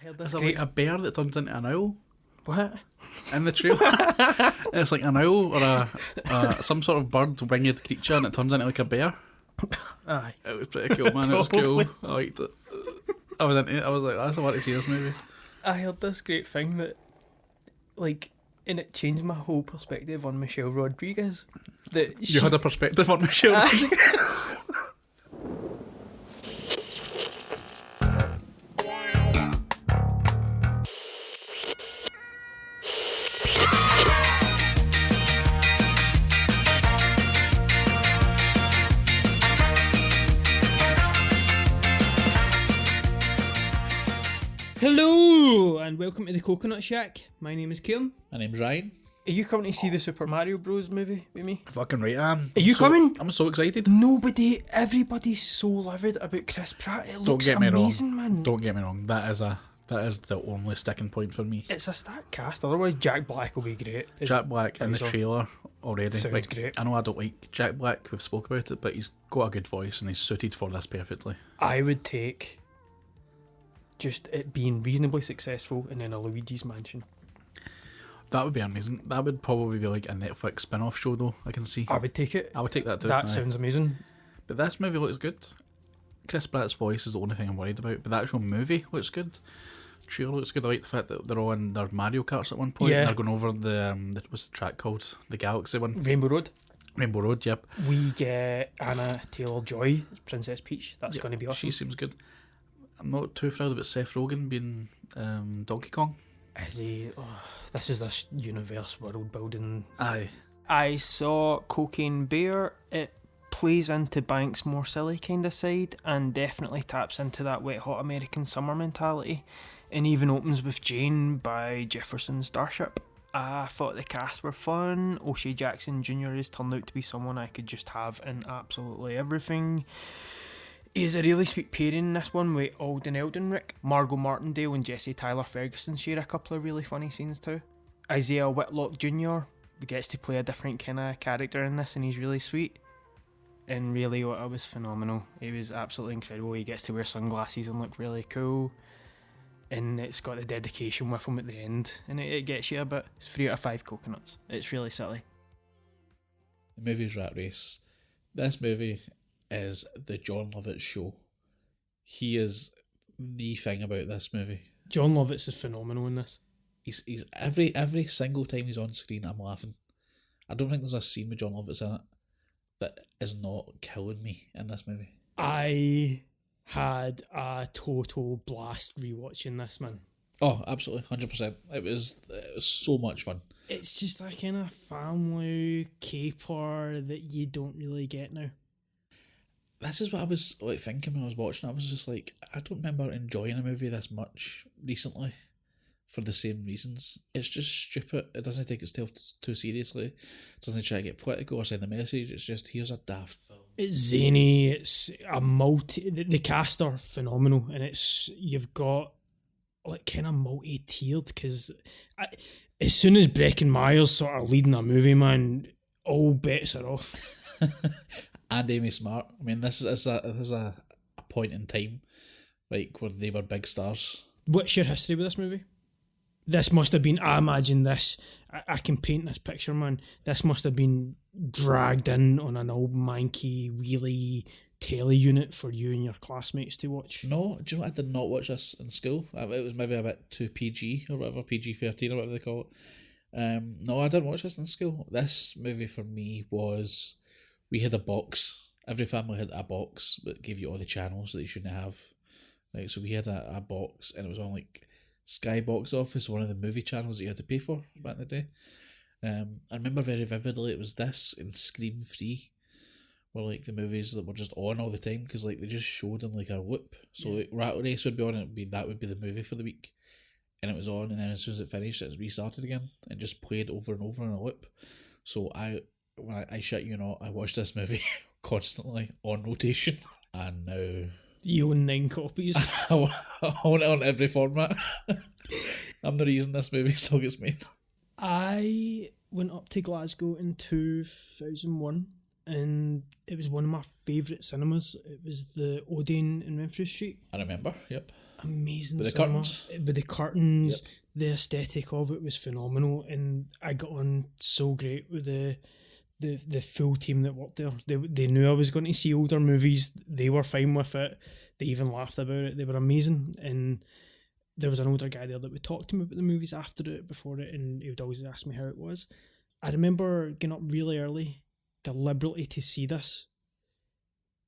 I heard this Is it great... like a bear that turns into an owl What? in the trailer? It's like an owl or some sort of bird winged creature, and it turns into like a bear. Aye. It was pretty cool, man. It was Probably. cool. I liked it. I was into it. I was like, I want to see this movie. I heard this great thing that, like, and it changed my whole perspective on Michelle Rodriguez. That You had a perspective on Michelle Rodriguez. Hello and welcome to the Coconut Shack. My name is Kieran. My name's Ryan. Are you coming to see the Super Mario Bros. Movie with me? Fucking right, I am. Are you coming? I'm so excited. Everybody's so livid about Chris Pratt. It Don't looks get me amazing, wrong. man. Don't get me wrong. That is the only sticking point for me. It's a stacked cast. Otherwise, Jack Black will be great. Jack Black in the Bowser. trailer already. Sounds great. I know I don't like Jack Black. We've spoke about it, but he's got a good voice and he's suited for this perfectly. I would take just it being reasonably successful and then a Luigi's Mansion. That would be amazing. That would probably be like a Netflix spin-off show, though. I can see. I would take it. I would take that too. That aye. sounds amazing. But this movie looks good. Chris Pratt's voice is the only thing I'm worried about. But the actual movie looks good. Trailer looks good. I like the fact that they're all in their Mario Karts at one point. Yeah. And they're going over the what's the track called? The Galaxy one. Rainbow Road. Rainbow Road. Yep. We get Anna Taylor-Joy as Princess Peach. That's Yep, going to be awesome. She seems good. I'm not too thrilled about Seth Rogen being Donkey Kong. Is he? Oh, this is this universe world building. Aye. I saw Cocaine Bear. It plays into Banks' more silly kind of side and definitely taps into that wet hot American summer mentality, and even opens with Jane by Jefferson Starship. I thought the cast were fun. O'Shea Jackson Jr. has turned out to be someone I could just have in absolutely everything. He's a really sweet pairing in this one with Alden Ehrenreich. Margot Martindale and Jesse Tyler Ferguson share a couple of really funny scenes too. Isaiah Whitlock Jr. gets to play a different kind of character in this and he's really sweet. And really what was phenomenal. He was absolutely incredible. He gets to wear sunglasses and look really cool. And it's got the dedication with him at the end. And it gets you a bit. It's 3 out of 5 coconuts. It's really silly. The movie's Rat Race. This movie is the John Lovitz show. He is the thing about this movie. John Lovitz is phenomenal in this. He's every single time he's on screen, I'm laughing. I don't think there's a scene with John Lovitz in it that is not killing me in this movie. I had a total blast rewatching this, man. Oh, absolutely, 100%. It was so much fun. It's just that kind of family caper that you don't really get now. This is what I was like thinking when I was watching it. I was just like, I don't remember enjoying a movie this much recently for the same reasons. It's just stupid. It doesn't take itself too seriously. It doesn't try to get political or send a message. It's just, here's a daft film. It's zany. It's a multi. The cast are phenomenal, and you've got like kind of multi-tiered because as soon as Breckin Myers sort of leading a movie, man, all bets are off. And Amy Smart. I mean, this is a point in time, like where they were big stars. What's your history with this movie? This must have been, I imagine this, I can paint this picture, man. This must have been dragged in on an old manky wheelie telly unit for you and your classmates to watch. No, do you know what? I did not watch this in school. It was maybe a bit too PG or whatever, PG-13 or whatever they call it. No, I didn't watch this in school. This movie for me was, we had a box. Every family had a box that gave you all the channels that you shouldn't have. Right, so we had a box and it was on like Sky Box Office, one of the movie channels that you had to pay for back in the day. I remember very vividly it was this and Scream 3 were like the movies that were just on all the time because like they just showed in like a loop. So like Rat Race would be on and that would be the movie for the week. And it was on, and then as soon as it finished, it restarted again and just played over and over in a loop. So I shit you not, I watched this movie constantly on rotation, and now You own 9 copies. I want it on every format. I'm the reason this movie still gets made. I went up to Glasgow in 2001 and it was one of my favourite cinemas. It was the Odeon in Renfrew Street. I remember, yep. amazing With the cinema. curtains. With the curtains, the aesthetic of it was phenomenal, and I got on so great with the full team that worked there. They knew I was going to see older movies. They were fine with it. They even laughed about it. They were amazing. And there was an older guy there that would talk to me about the movies after it, before it, and he would always ask me how it was. I remember getting up really early, deliberately to see this.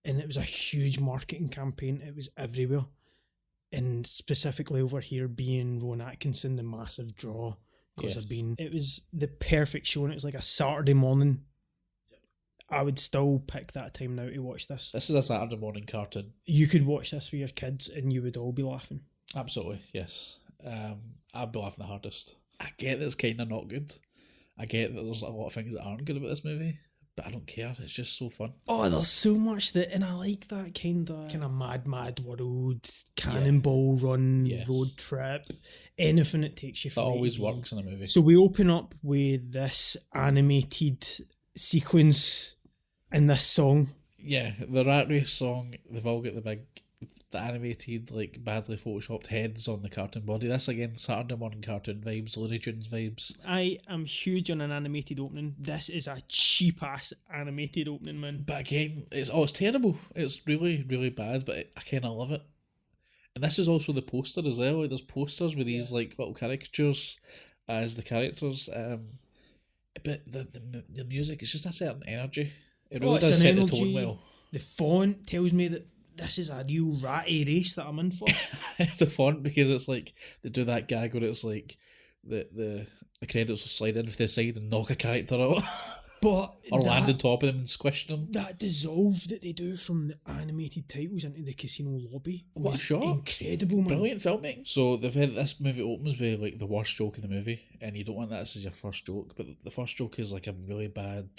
And it was a huge marketing campaign. It was everywhere. And specifically over here being Rowan Atkinson, the massive draw. Because it was the perfect show, and it was like a Saturday morning. I would still pick that time now to watch this. This is a Saturday morning cartoon. You could watch this with your kids and you would all be laughing. Absolutely, yes. I'd be laughing the hardest. I get that it's kind of not good. I get that there's a lot of things that aren't good about this movie, but I don't care. It's just so fun. Oh, there's so much that, and I like that kind of mad world, cannonball run, road trip, anything that takes you. That always works in a movie. So we open up with this animated sequence in this song. Yeah, the Rat Race song. They've all got the animated, like, badly photoshopped heads on the cartoon body. This, again, Saturday morning cartoon vibes, Looney Tunes vibes. I am huge on an animated opening. This is a cheap-ass animated opening, man. But again, it's terrible. It's really, really bad, but I kind of love it. And this is also the poster as well. Like, there's posters with these, like, little caricatures as the characters. But the music, it's just a certain energy. It really does set the tone well. The font tells me that this is a real ratty race that I'm in for. The font, because it's like they do that gag where it's like the credits will slide in to the side and knock a character out. But or land on top of them and squish them. That dissolve that they do from the animated titles into the casino lobby. What a shot. Incredible, man. Brilliant filmmaking. So this movie opens with like the worst joke in the movie, and you don't want that as your first joke, but the first joke is like a really bad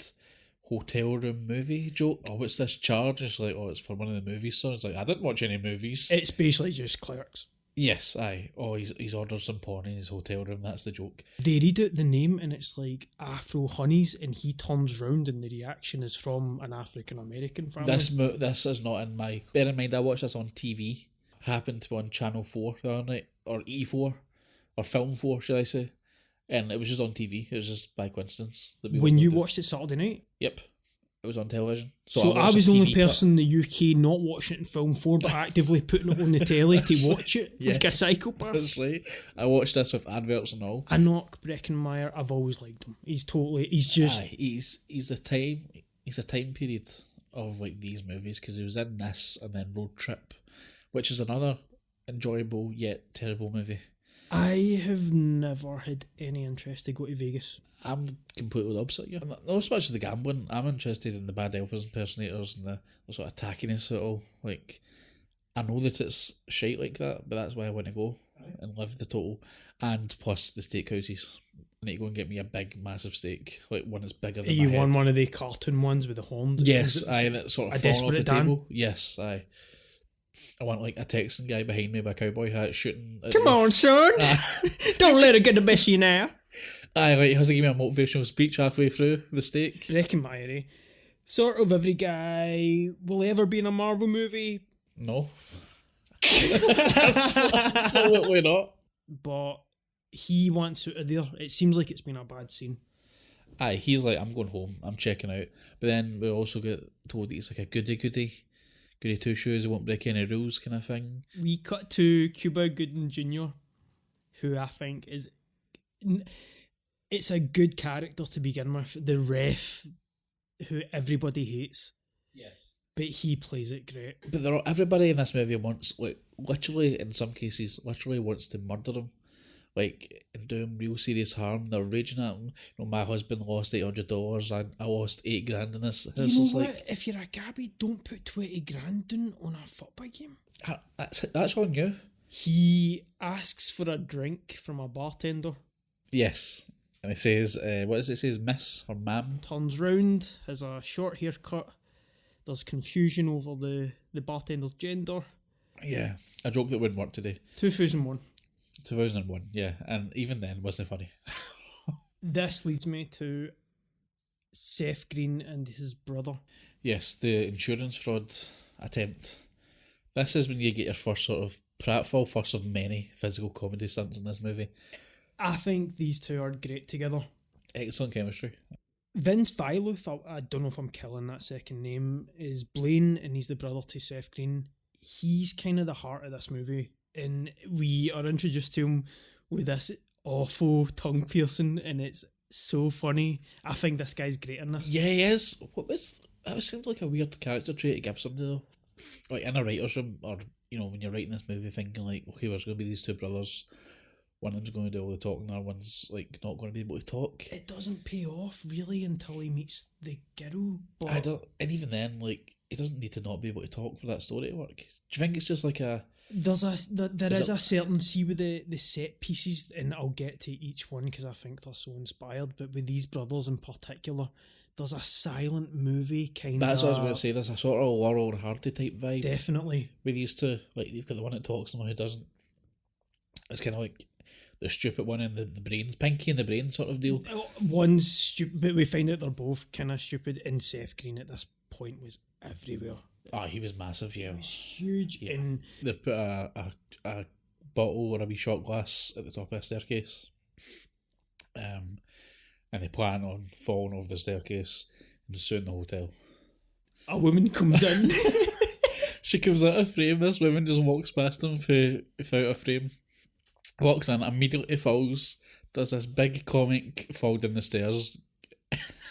hotel room movie joke. Oh, what's this charge? It's like, oh, it's for one of the movies, so it's like, I didn't watch any movies. It's basically just Clerks. Yes, aye. Oh, he's ordered some porn in his hotel room, that's the joke. They read out the name and it's like Afro Honeys, and he turns round and the reaction is from an African American family. This is not in my... Bear in mind, I watched this on TV. Happened to be on Channel 4 the other night, or E4, or Film 4, should I say. And it was just on TV. It was just by coincidence. When you watched it Saturday night? Yep. It was on television. So I was the only person in the UK not watching it in Film 4, but actively putting it on the telly to watch it, yes, like a psychopath. That's right. I watched this with adverts and all. Enoch Breckenmeyer, I've always liked him. He's just... Aye, he's a time period of like these movies, because he was in this and then Road Trip, which is another enjoyable yet terrible movie. I have never had any interest to go to Vegas. I'm completely the opposite of you. Not so much the gambling. I'm interested in the bad Elvis impersonators and the sort of tackiness of it all. Like, I know that it's shite like that, but that's why I want to go and live the total. And plus the steakhouses. I need to go and get me a big, massive steak, like one that's bigger than my head. You want one of the cartoon ones with the horns? Yes, aye, that sort of falling off the Dan? table. Yes, aye. I want like a Texan guy behind me with a cowboy hat shooting. Come on, son! Don't let her get the best of you now. Aye, right, he has to give me a motivational speech halfway through the steak. Breckenmeyer, eh? Sort of every guy will ever be in a Marvel movie. No. Absolutely not. But he wants out of there. It seems like it's been a bad scene. Aye, he's like, I'm going home, I'm checking out. But then we also get told that he's like a goody two shoes, he won't break any rules kind of thing. We cut to Cuba Gooding Jr., who I think is... It's a good character to begin with. The ref, who everybody hates. Yes. But he plays it great. But everybody in this movie wants, like, literally, in some cases, literally wants to murder him. Like, and do him real serious harm. They're raging at him. You know, my husband lost $800 and I lost $8,000 in this. You know what? Like, if you're a Gabby, don't put 20 grand in on a football game. That's on you. He asks for a drink from a bartender. Yes. And he says, what does it say? Miss or ma'am? Turns round, has a short haircut. There's confusion over the bartender's gender. Yeah, a joke that wouldn't work today. 2001. 2001, yeah. And even then, wasn't funny. This leads me to Seth Green and his brother. Yes, the insurance fraud attempt. This is when you get your first sort of pratfall, first of many physical comedy stunts in this movie. I think these two are great together. Excellent chemistry. Vince Vilo, I don't know if I'm killing that second name, is Blaine, and he's the brother to Seth Green. He's kind of the heart of this movie, and we are introduced to him with this awful tongue piercing, and it's so funny. I think this guy's great in this. Yeah, he is. That seems like a weird character trait to give somebody though. Like in a writer's room, or when you're writing this movie, thinking like, okay, there's going to be these two brothers. One of them's going to do all the talking, the other one's like not going to be able to talk. It doesn't pay off really until he meets the girl. But I don't, and even then, like, he doesn't need to not be able to talk for that story to work. Do you think it's just like a? There is a certain with the set pieces, and I'll get to each one because I think they're so inspired. But with these brothers in particular, there's a silent movie kind of. That's what I was going to say. There's a sort of Laurel and Hardy type vibe. Definitely. With these two, like you've got the one that talks and the one who doesn't. It's kind of like the stupid one and the brain, Pinky and the brain sort of deal. One's stupid, but we find out they're both kind of stupid. And Seth Green at this point was everywhere. Oh, he was massive, yeah. He was huge. Yeah. And they've put a bottle or a wee shot glass at the top of the staircase. And they plan on falling over the staircase and suing the hotel. A woman comes in. She comes out of frame. This woman just walks past them without a frame. Walks in, immediately falls, does this big comic fall down the stairs,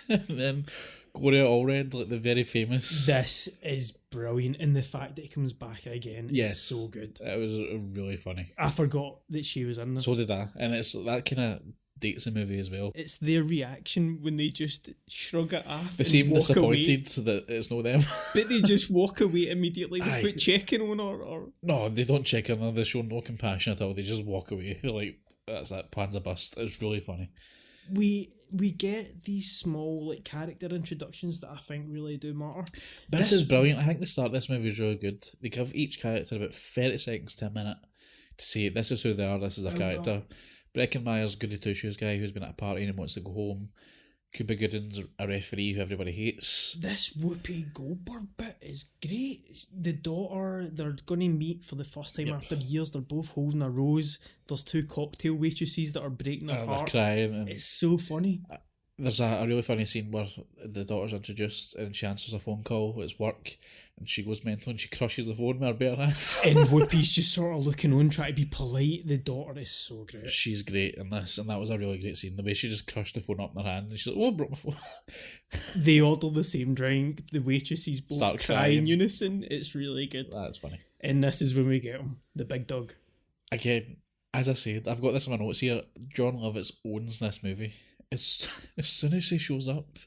and then Gloria Allred, like the very famous. This is brilliant, and the fact that he comes back again is so good. It was really funny. I forgot that she was in this. So did I, and it's that kind of dates the movie as well. It's their reaction when they just shrug it off. They seem disappointed away, that it's not them. But they just walk away immediately without checking on her. Or... No, they don't check on her. They show no compassion at all. They just walk away. They're like, that's that, plan's a bust. It's really funny. We get these small like character introductions that I think really do matter. This is brilliant. I think the start of this movie is really good. They give each character about 30 seconds to a minute to say, this is who they are, this is their character. Breckenmeyer's goody two-shoes guy who's been at a party and wants to go home. Cuba Gooding's a referee who everybody hates. This Whoopi Goldberg bit is great. The daughter, they're going to meet for the first time after years. They're both holding a rose. There's two cocktail waitresses that are breaking their heart. They're crying. And it's so funny. There's a really funny scene where the daughter's introduced and she answers a phone call. It's work. And she goes mental and she crushes the phone with her bare hand. And Whoopi's just sort of looking on, trying to be polite. The daughter is so great. She's great in this, and that was a really great scene. The way she just crushed the phone up in her hand, and she's like, "Oh, I broke my phone." They order the same drink. The waitresses both start crying in unison. It's really good. That's funny. And this is when we get him, the big dog. Again, as I said, I've got this in my notes here. John Lovitz owns this movie. As soon as he shows up,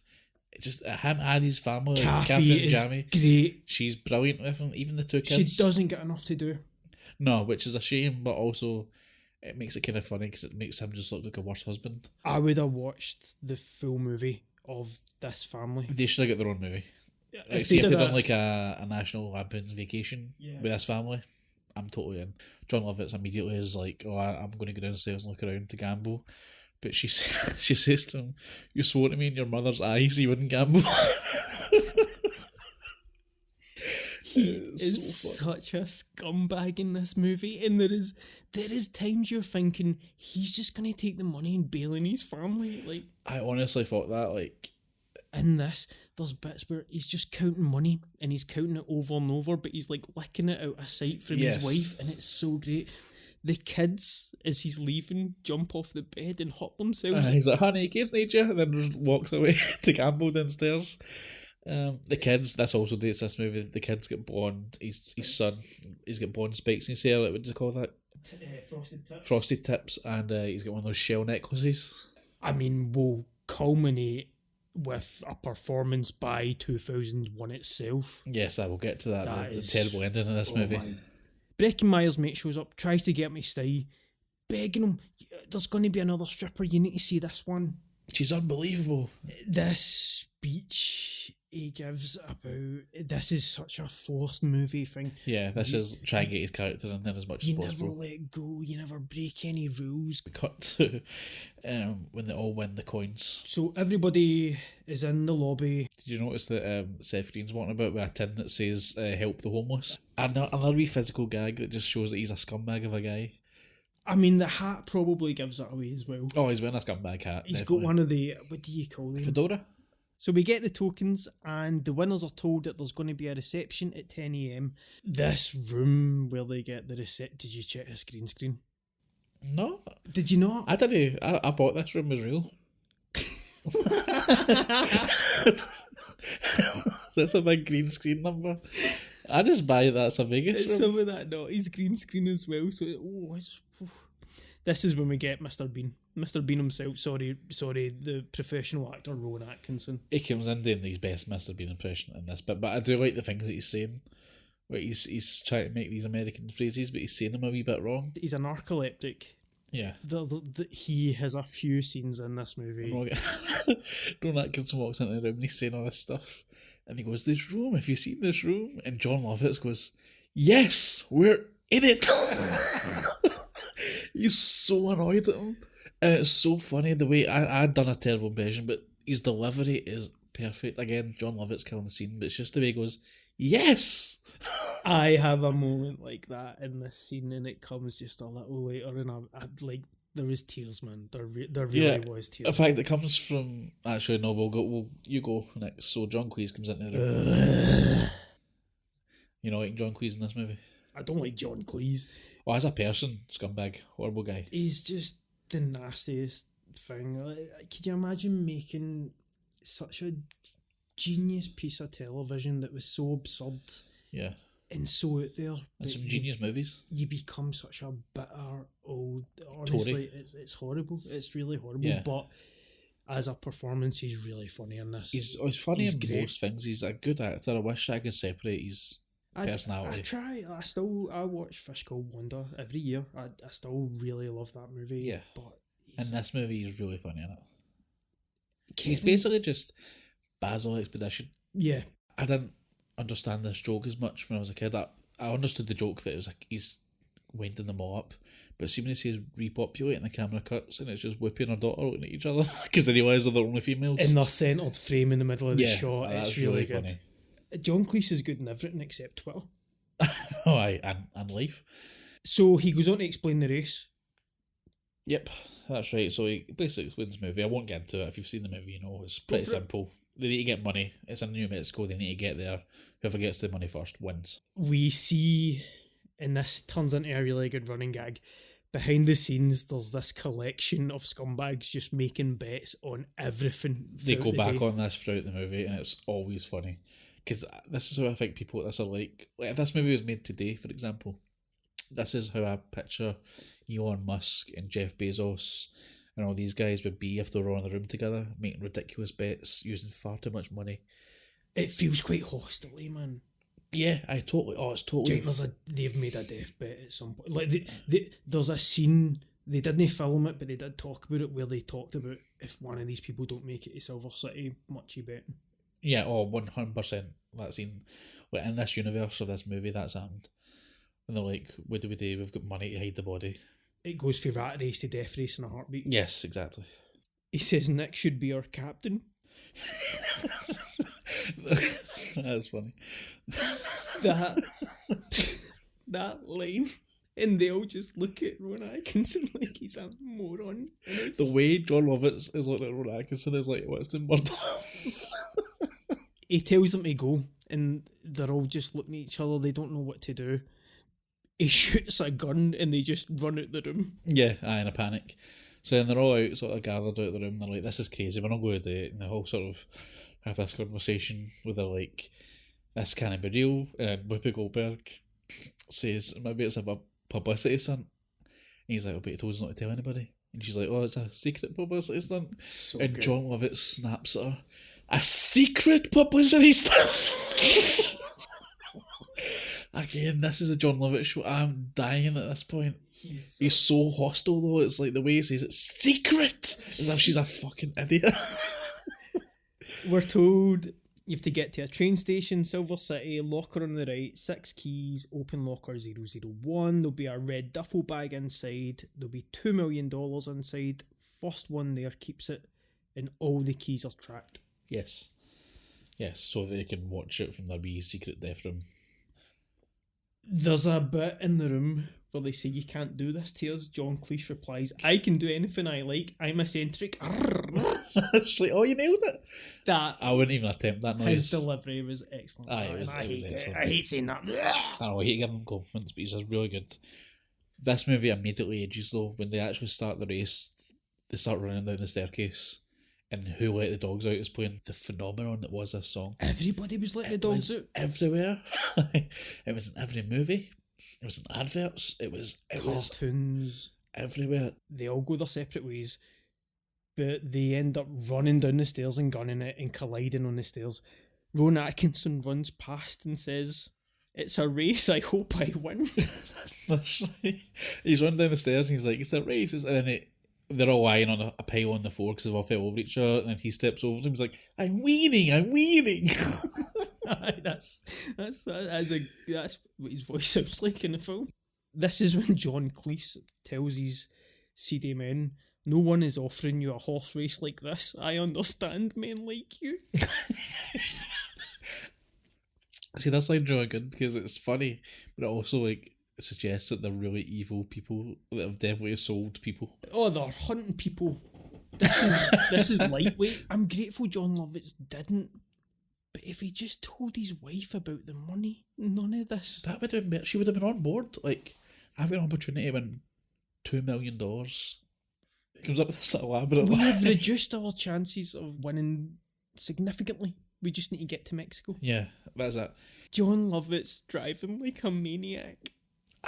just him and his family, Kathy is Jamie, great. She's brilliant with him. Even the two kids. She doesn't get enough to do. No, which is a shame, but also it makes it kind of funny because it makes him just look like a worse husband. I would have watched the full movie of this family. They should have got their own movie. If they'd done like a National Lampoon's Vacation with this family, I'm totally in. John Lovitz immediately is like, "Oh, I'm going to go downstairs and look around to gamble." But she says to him, "You swore to me in your mother's eyes you wouldn't gamble." He is so such a scumbag in this movie, and there is times you're thinking he's just going to take the money and bail in his family. Like, I honestly thought that, like, in this, there's bits where he's just counting money and he's counting it over and over, but he's like licking it out of sight from his wife, and it's so great. The kids, as he's leaving, jump off the bed and hurt themselves. He's like, "Honey, kids need you," and then just walks away to gamble downstairs. The kids, this also dates this movie. The kids get blonde. His son, he's got blonde spikes in his hair. What do you call that? Frosted tips. Frosted tips, and he's got one of those shell necklaces. I mean, we'll culminate with a performance by 2001 itself. Yes, I will get to that. The terrible ending of this movie. Breckenmeyer's mate shows up, tries to get him to stay, begging him, "There's going to be another stripper, you need to see this one." She's unbelievable. This speech, he gives about this is such a forced movie thing. Yeah, this is try and get his character in there as much as You possible. never let go, you never break any rules. We cut to when they all win the coins. So everybody is in the lobby. Did you notice that Seth Green's walking about with a tin that says help the homeless? Another wee physical gag that just shows that he's a scumbag of a guy. I mean, the hat probably gives it away as well. Oh, he's wearing a scumbag hat. He's definitely. got one of the, what do you call them? Fedora? So we get the tokens, and the winners are told that there's going to be a reception at 10 a.m. This room where they get the reception. Did you check his green screen? No. Did you not? I didn't. I bought this room as real. That's a big green screen number. I just buy that's a Vegas It's room. some of that, no. He's green screen as well. So, this is when we get Mr. Bean. Mr. Bean himself. Sorry, the professional actor Rowan Atkinson. He comes in doing his best Mr. Bean impression in this bit, but I do like the things that he's saying. Where he's trying to make these American phrases, but he's saying them a wee bit wrong. He's a narcoleptic. Yeah. He has a few scenes in this movie. Rowan Atkinson walks into the room and he's saying all this stuff. And he goes, "This room, have you seen this room?" And John Lovitz goes, "Yes, we're in it." He's so annoyed at him. And it's so funny the way I'd done a terrible impression, but his delivery is perfect. Again, John Lovitz killing the scene, but it's just the way he goes, "Yes!" I have a moment like that in this scene, and it comes just a little later, and I like there was tears, man. There really was tears. In fact, it comes from actually no. You go next. So John Cleese comes into the room. You know, like John Cleese in this movie. I don't like John Cleese. Well, as a person, scumbag, horrible guy. He's just the nastiest thing. Like, could you imagine making such a genius piece of television that was so absurd? Yeah. And so out there. And some genius movies. You become such a bitter old... Honestly, it's horrible. It's really horrible. Yeah. But as a performance, he's really funny in this. He's funny in great. most things. He's a good actor. I wish I could separate his personality. I try. I watch Fish Called Wanda every year. I still really love that movie. Yeah. But in this movie, he's really funny in it. Kevin, He's basically just Basil Expedition. Yeah. I didn't understand this joke as much when I was a kid. I understood the joke that it was like he's winding them all up, but see when he says repopulate and the camera cuts and it's just Whoopi and her daughter looking at each other because they realise they're the only females. In their centred frame in the middle of the shot, it's really good. Funny. John Cleese is good in everything except Twitter. Oh, aye, and life. So he goes on to explain the race. Yep, that's right. So he basically explains the movie. I won't get into it. If you've seen the movie, you know it's pretty simple. They need to get money. It's in New Mexico. They need to get there. Whoever gets the money first wins. We see, and this turns into a really good running gag, behind the scenes there's this collection of scumbags just making bets on everything. They go back on this throughout the movie and it's always funny. Because this is how I think people like this are like. Like if this movie was made today, for example, this is how I picture Elon Musk and Jeff Bezos and all these guys would be if they were all in the room together, making ridiculous bets, using far too much money. It feels quite hostile, man. Yeah, it's totally... They've made a death bet at some point. Like, there's a scene, they didn't film it, but they did talk about it, where they talked about if one of these people don't make it to Silver City, much you betting. Yeah, 100%. That scene. Like, in this universe of this movie, that's happened. And they're like, what do we do? We've got money to hide the body. It goes from rat race to death race in a heartbeat. Yes, exactly. He says Nick should be our captain. That's funny. That line, and they all just look at Rowan Atkinson like he's a moron. The way John Lovitz is looking at Rowan Atkinson is like, what's the murder? He tells them to go, and they're all just looking at each other. They don't know what to do. He shoots a gun, and they just run out the room. Yeah, in a panic. So then they're all out, sort of gathered out the room. They're like, "This is crazy. We're not going to do it." And they all sort of have this conversation where they're like, "This can't be real." And Whoopi Goldberg says, "Maybe it's a publicity stunt." And he's like, "Oh, but he told us not to tell anybody." And she's like, "Oh, it's a secret publicity stunt." So and good. John Lovitz snaps at her, "A secret publicity stunt." Again, this is a John Lovitz show. I'm dying at this point. He's so hostile though. It's like the way he says it's secret, as if she's a fucking idiot. We're told You have to get to a train station, Silver City, locker on the right, 6 keys, open locker 001. There'll be a red duffel bag inside. There'll be $2 million inside. First one there keeps it, and all the keys are tracked. Yes. Yes, so they can watch it from their wee secret death room. There's a bit in the room where they say, you can't do this to us. John Cleese replies, I can do anything I like. I'm eccentric. It's like, oh, you nailed it. That I wouldn't even attempt that noise. his delivery was excellent. Aye, it was excellent. I hate saying that. I don't know, I hate giving him compliments, but he's just really good. This movie immediately ages, though. When they actually start the race, they start running down the staircase, and Who Let the Dogs Out is playing. The phenomenon that was this song. Everybody was letting the dogs out. Everywhere. It was in every movie. It was in adverts. It was Cartoons. Everywhere. They all go their separate ways, but they end up running down the stairs and gunning it and colliding on the stairs. Rowan Atkinson runs past and says, it's a race, I hope I win. That's right. He's running down the stairs and he's like, it's a race. And then they're all lying on a pile on the floor because they've all fell over each other, and then he steps over them. He's like, I'm weaning. That's what his voice sounds like in the film. This is when John Cleese tells his seedy men, no one is offering you a horse race like this. I understand men like you. See, that's like really good because it's funny, but it also like suggests that they're really evil people that have definitely sold people. Oh, they're hunting people. This is lightweight. I'm grateful John Lovitz didn't. But if he just told his wife about the money, none of this. That would have been. She would have been on board. Like, I've got an opportunity to win $2 million. Comes up with this elaborate. We have reduced our chances of winning significantly. We just need to get to Mexico. Yeah, that's it. John Lovitz driving like a maniac.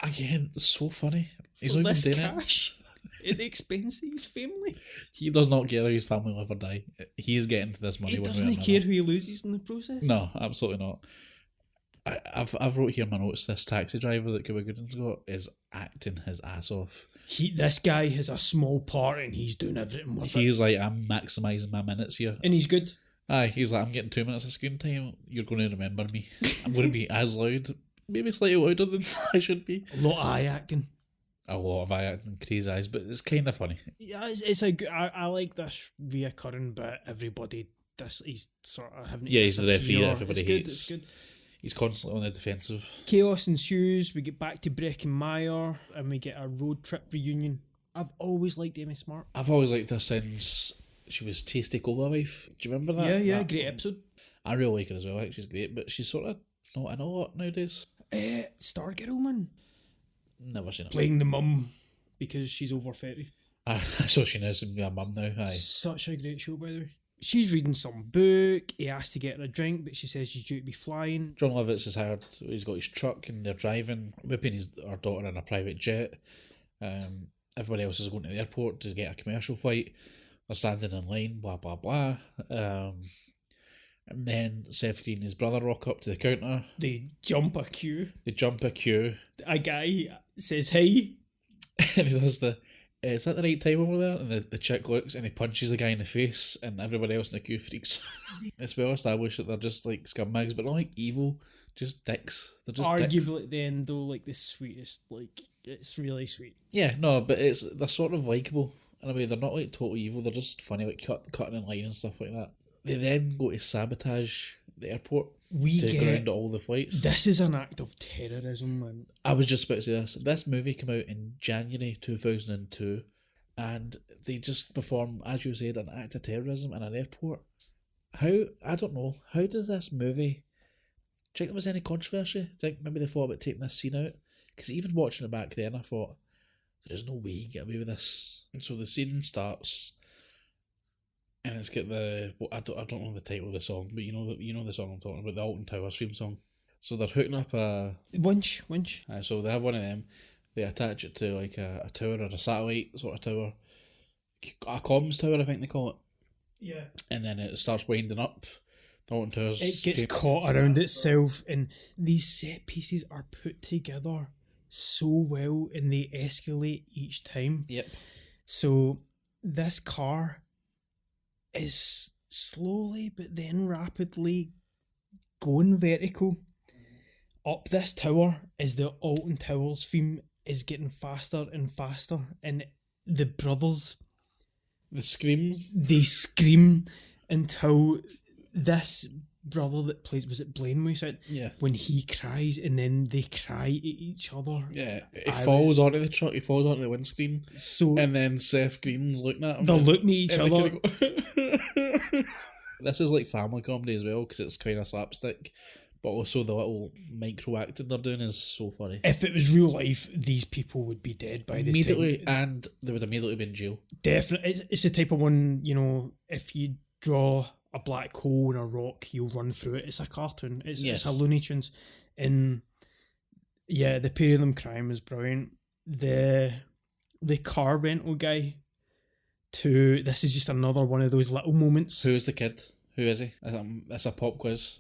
Again, so funny. He's for not this even doing cash at the expense of his family. He does not care if his family will ever die. He is getting to this money. He doesn't care who he loses in the process. No, absolutely not. I've wrote here in my notes, this taxi driver that Cuba Gooding's got is acting his ass off. This guy has a small part and he's doing everything with it. He's like, I'm maximising my minutes here. And he's good. Aye, he's like, I'm getting 2 minutes of screen time. You're going to remember me. I'm going to be as loud, maybe slightly louder than I should be. A lot of eye acting. A lot of eye acting, crazy eyes, but it's kind of funny. Yeah, it's a good. I like this reoccurring bit. Everybody, he's sort of having. Yeah, he's the referee that everybody it's hates. Good, it's good. He's constantly on the defensive. Chaos ensues. We get back to Breckenmeyer and we get a road trip reunion. I've always liked Amy Smart. I've always liked her since she was Tasty Cola Wife. Do you remember that? Yeah, great episode. I really like her as well. I think she's great, but she's sort of not in a lot nowadays. Stargirl, man. Never seen it. Playing the mum because she's over 30. So she knows to be a mum now. Aye. Such a great show, by the way. She's reading some book. He asks to get her a drink, but she says she's due to be flying. John Lovitz has hired. He's got his truck and they're driving, whipping our daughter in a private jet. Everybody else is going to the airport to get a commercial flight. They're standing in line, blah blah blah. And then Seth Green and his brother rock up to the counter. They jump a queue. A guy says, hey. And he does is that the right time over there? And the chick looks and he punches the guy in the face and everybody else in the queue freaks. It's well established that they're just like scumbags, but not like evil, just dicks. They're just arguably dicks. At the end though, like the sweetest, like it's really sweet. Yeah, no, but they're sort of likeable in a way. They're not like total evil, they're just funny, like cutting in line and stuff like that. They then go to sabotage the airport to ground all the flights. This is an act of terrorism, man. I was just about to say this. This movie came out in January 2002 and they just perform, as you said, an act of terrorism in an airport. I don't know, how did this movie... Do you think there was any controversy? Do you think maybe they thought about taking this scene out? Because even watching it back then, I thought, there's no way you can get away with this. And so the scene starts... And it's got I don't know the title of the song, but you know the song I'm talking about, the Alton Towers theme song. So they're hooking up a winch. So they have one of them. They attach it to like a tower or a satellite sort of tower, a comms tower, I think they call it. Yeah. And then it starts winding up. The Alton Towers. It gets caught around itself, and these set pieces are put together so well, and they escalate each time. Yep. So this car is slowly but then rapidly going vertical up this tower as the Alton Towers theme is getting faster and faster, and the brothers, The screams. they scream until this brother that plays, was it Blaine we said? Yeah. When he cries, and then they cry at each other. Yeah, he falls onto the truck, he falls onto the windscreen, So and then Seth Green's looking at him. they're looking at each and other. go This is like family comedy as well, because it's kind of slapstick, but also the little micro acting they're doing is so funny. If it was real life, these people would be dead by the Immediately, time. and they would immediately be in jail. Definitely, it's the type of one, you know, if you draw a black hole in a rock, you'll run through it. It's a cartoon. It's a Looney Tunes. And yeah, the pair of them crying was brilliant. The car rental guy, this is just another one of those little moments. Who is the kid? Who is he? It's a pop quiz.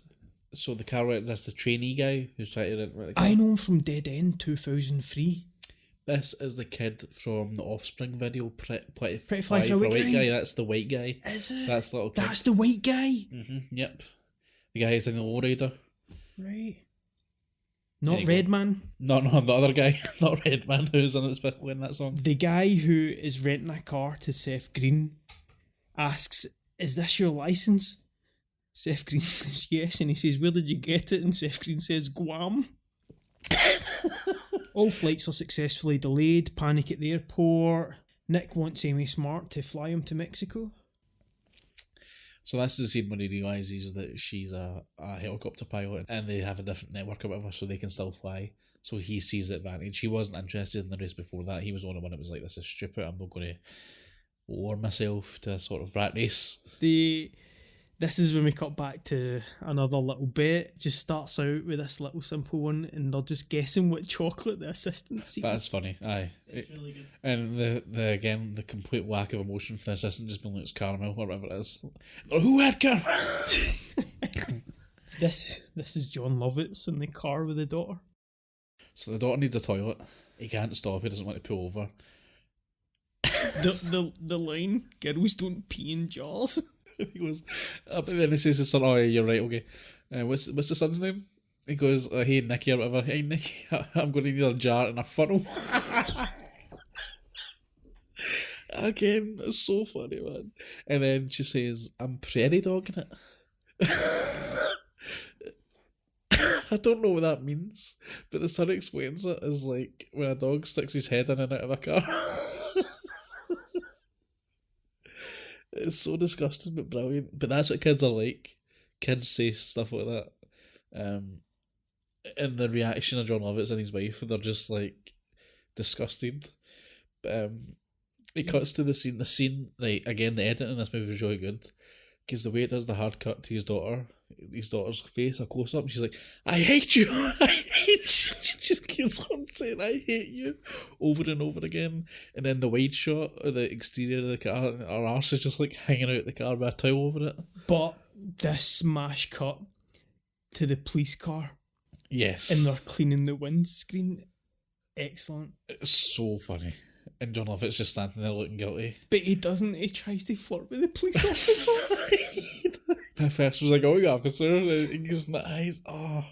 So the car rent, that's the trainee guy who's trying to rent the car. I know him from Dead End 2003. This is the kid from the Offspring video, Pretty Fly for a White Guy. That's the white guy. Is it? That's the little kid. That's the white guy? Yep. The guy is in the lowrider. Right. Not Redman? No, the other guy. Not Redman, who's in that song. The guy who is renting a car to Seth Green asks, "Is this your license?" Seth Green says yes, and he says, "Where did you get it?" And Seth Green says, "Guam." All flights are successfully delayed. Panic at the airport. Nick wants Amy Smart to fly him to Mexico. So that's the scene when he realises that she's a helicopter pilot and they have a different network or whatever, so they can still fly. So he sees the advantage. He wasn't interested in the race before that. He was the only one that was like, this is stupid, I'm not going to lower myself to a sort of rat race. This is when we cut back to another little bit. It just starts out with this little simple one, and they're just guessing what chocolate the assistant sees. That's funny, aye. It's really good. And the complete lack of emotion for the assistant just being like, it's caramel, or whatever it is. Who had caramel? This is John Lovitz in the car with the daughter. So the daughter needs a toilet. He can't stop, he doesn't want to pull over. The line, "Girls don't pee in jars." He goes, but then he says to his son, "Oh, yeah, you're right, okay. What's the son's name?" He goes, "Hey, Nicky," or whatever. "Hey, Nicky, I'm going to need a jar and a funnel." Again, it's so funny, man. And then she says, "I'm prairie dogging it." I don't know what that means, but the son explains it as like when a dog sticks his head in and out of a car. It's so disgusting but brilliant. But that's what kids are like. Kids say stuff like that. And the reaction of John Lovitz and his wife, they're just like disgusted. But it cuts to the scene. The scene, right, again, the editing in this movie is really good. Because the way it does the hard cut to his daughter's face, a close up, she's like, "I hate you, I hate you." She just keeps on saying, "I hate you," over and over again. And then the wide shot of the exterior of the car, and her arse is just like hanging out the car with a towel over it. But this smash cut to the police car. Yes. And they're cleaning the windscreen. Excellent. It's so funny. And John Lovett's just standing there looking guilty. But he doesn't. He tries to flirt with the police officer. My first was like, "Oh, you officer." And he gives him the eyes. Oh.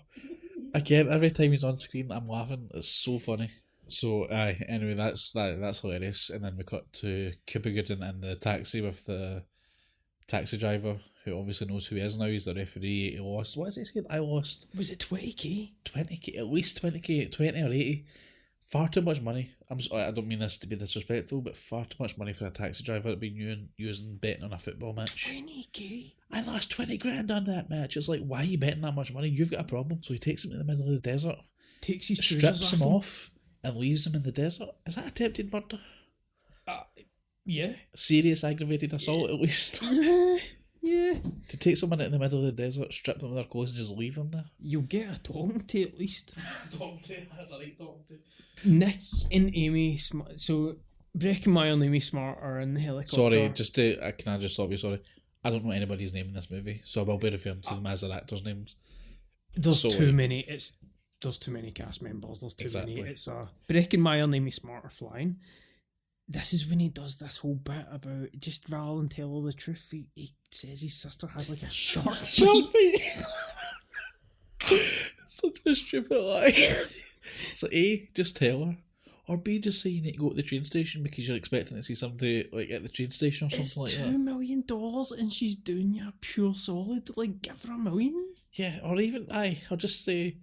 Again, every time he's on screen, I'm laughing. It's so funny. So, anyway, that's hilarious. And then we cut to Cuba Gooding in the taxi with the taxi driver, who obviously knows who he is now. He's the referee. He lost. What is it saying? I lost. Was it 20k? 20k, at least 20k, 20 or 80. Far too much money. I don't mean this to be disrespectful, but far too much money for a taxi driver to be using betting on a football match. 20k? I lost 20 grand on that match. It's like, why are you betting that much money? You've got a problem. So he takes him to the middle of the desert, takes his strips him off, and leaves him in the desert. Is that attempted murder? Yeah. Serious aggravated assault, at least. Yeah. To take someone in the middle of the desert, strip them of their clothes, and just leave them there. You'll get a talking to at least. Talking to, that's a right talking to. Nick and Amy Smart. So, Breckenmeyer and Amy Smart are in the helicopter. Sorry, can I just stop you? Sorry. I don't know anybody's name in this movie, so I will be referring to them as their actors' names. There's too many. There's too many cast members. There's too many. It's Breckenmeyer and Amy Smart are flying. This is when he does this whole bit about, just rather than tell all the truth, he says his sister has like a shark bite. Such a stupid lie. It's like, A, just tell her. Or B, just say you need to go to the train station because you're expecting to see somebody like at the train station or something It's like $2 that. million and she's doing you a pure solid. Like, give her $1 million. Yeah, or even, or just say,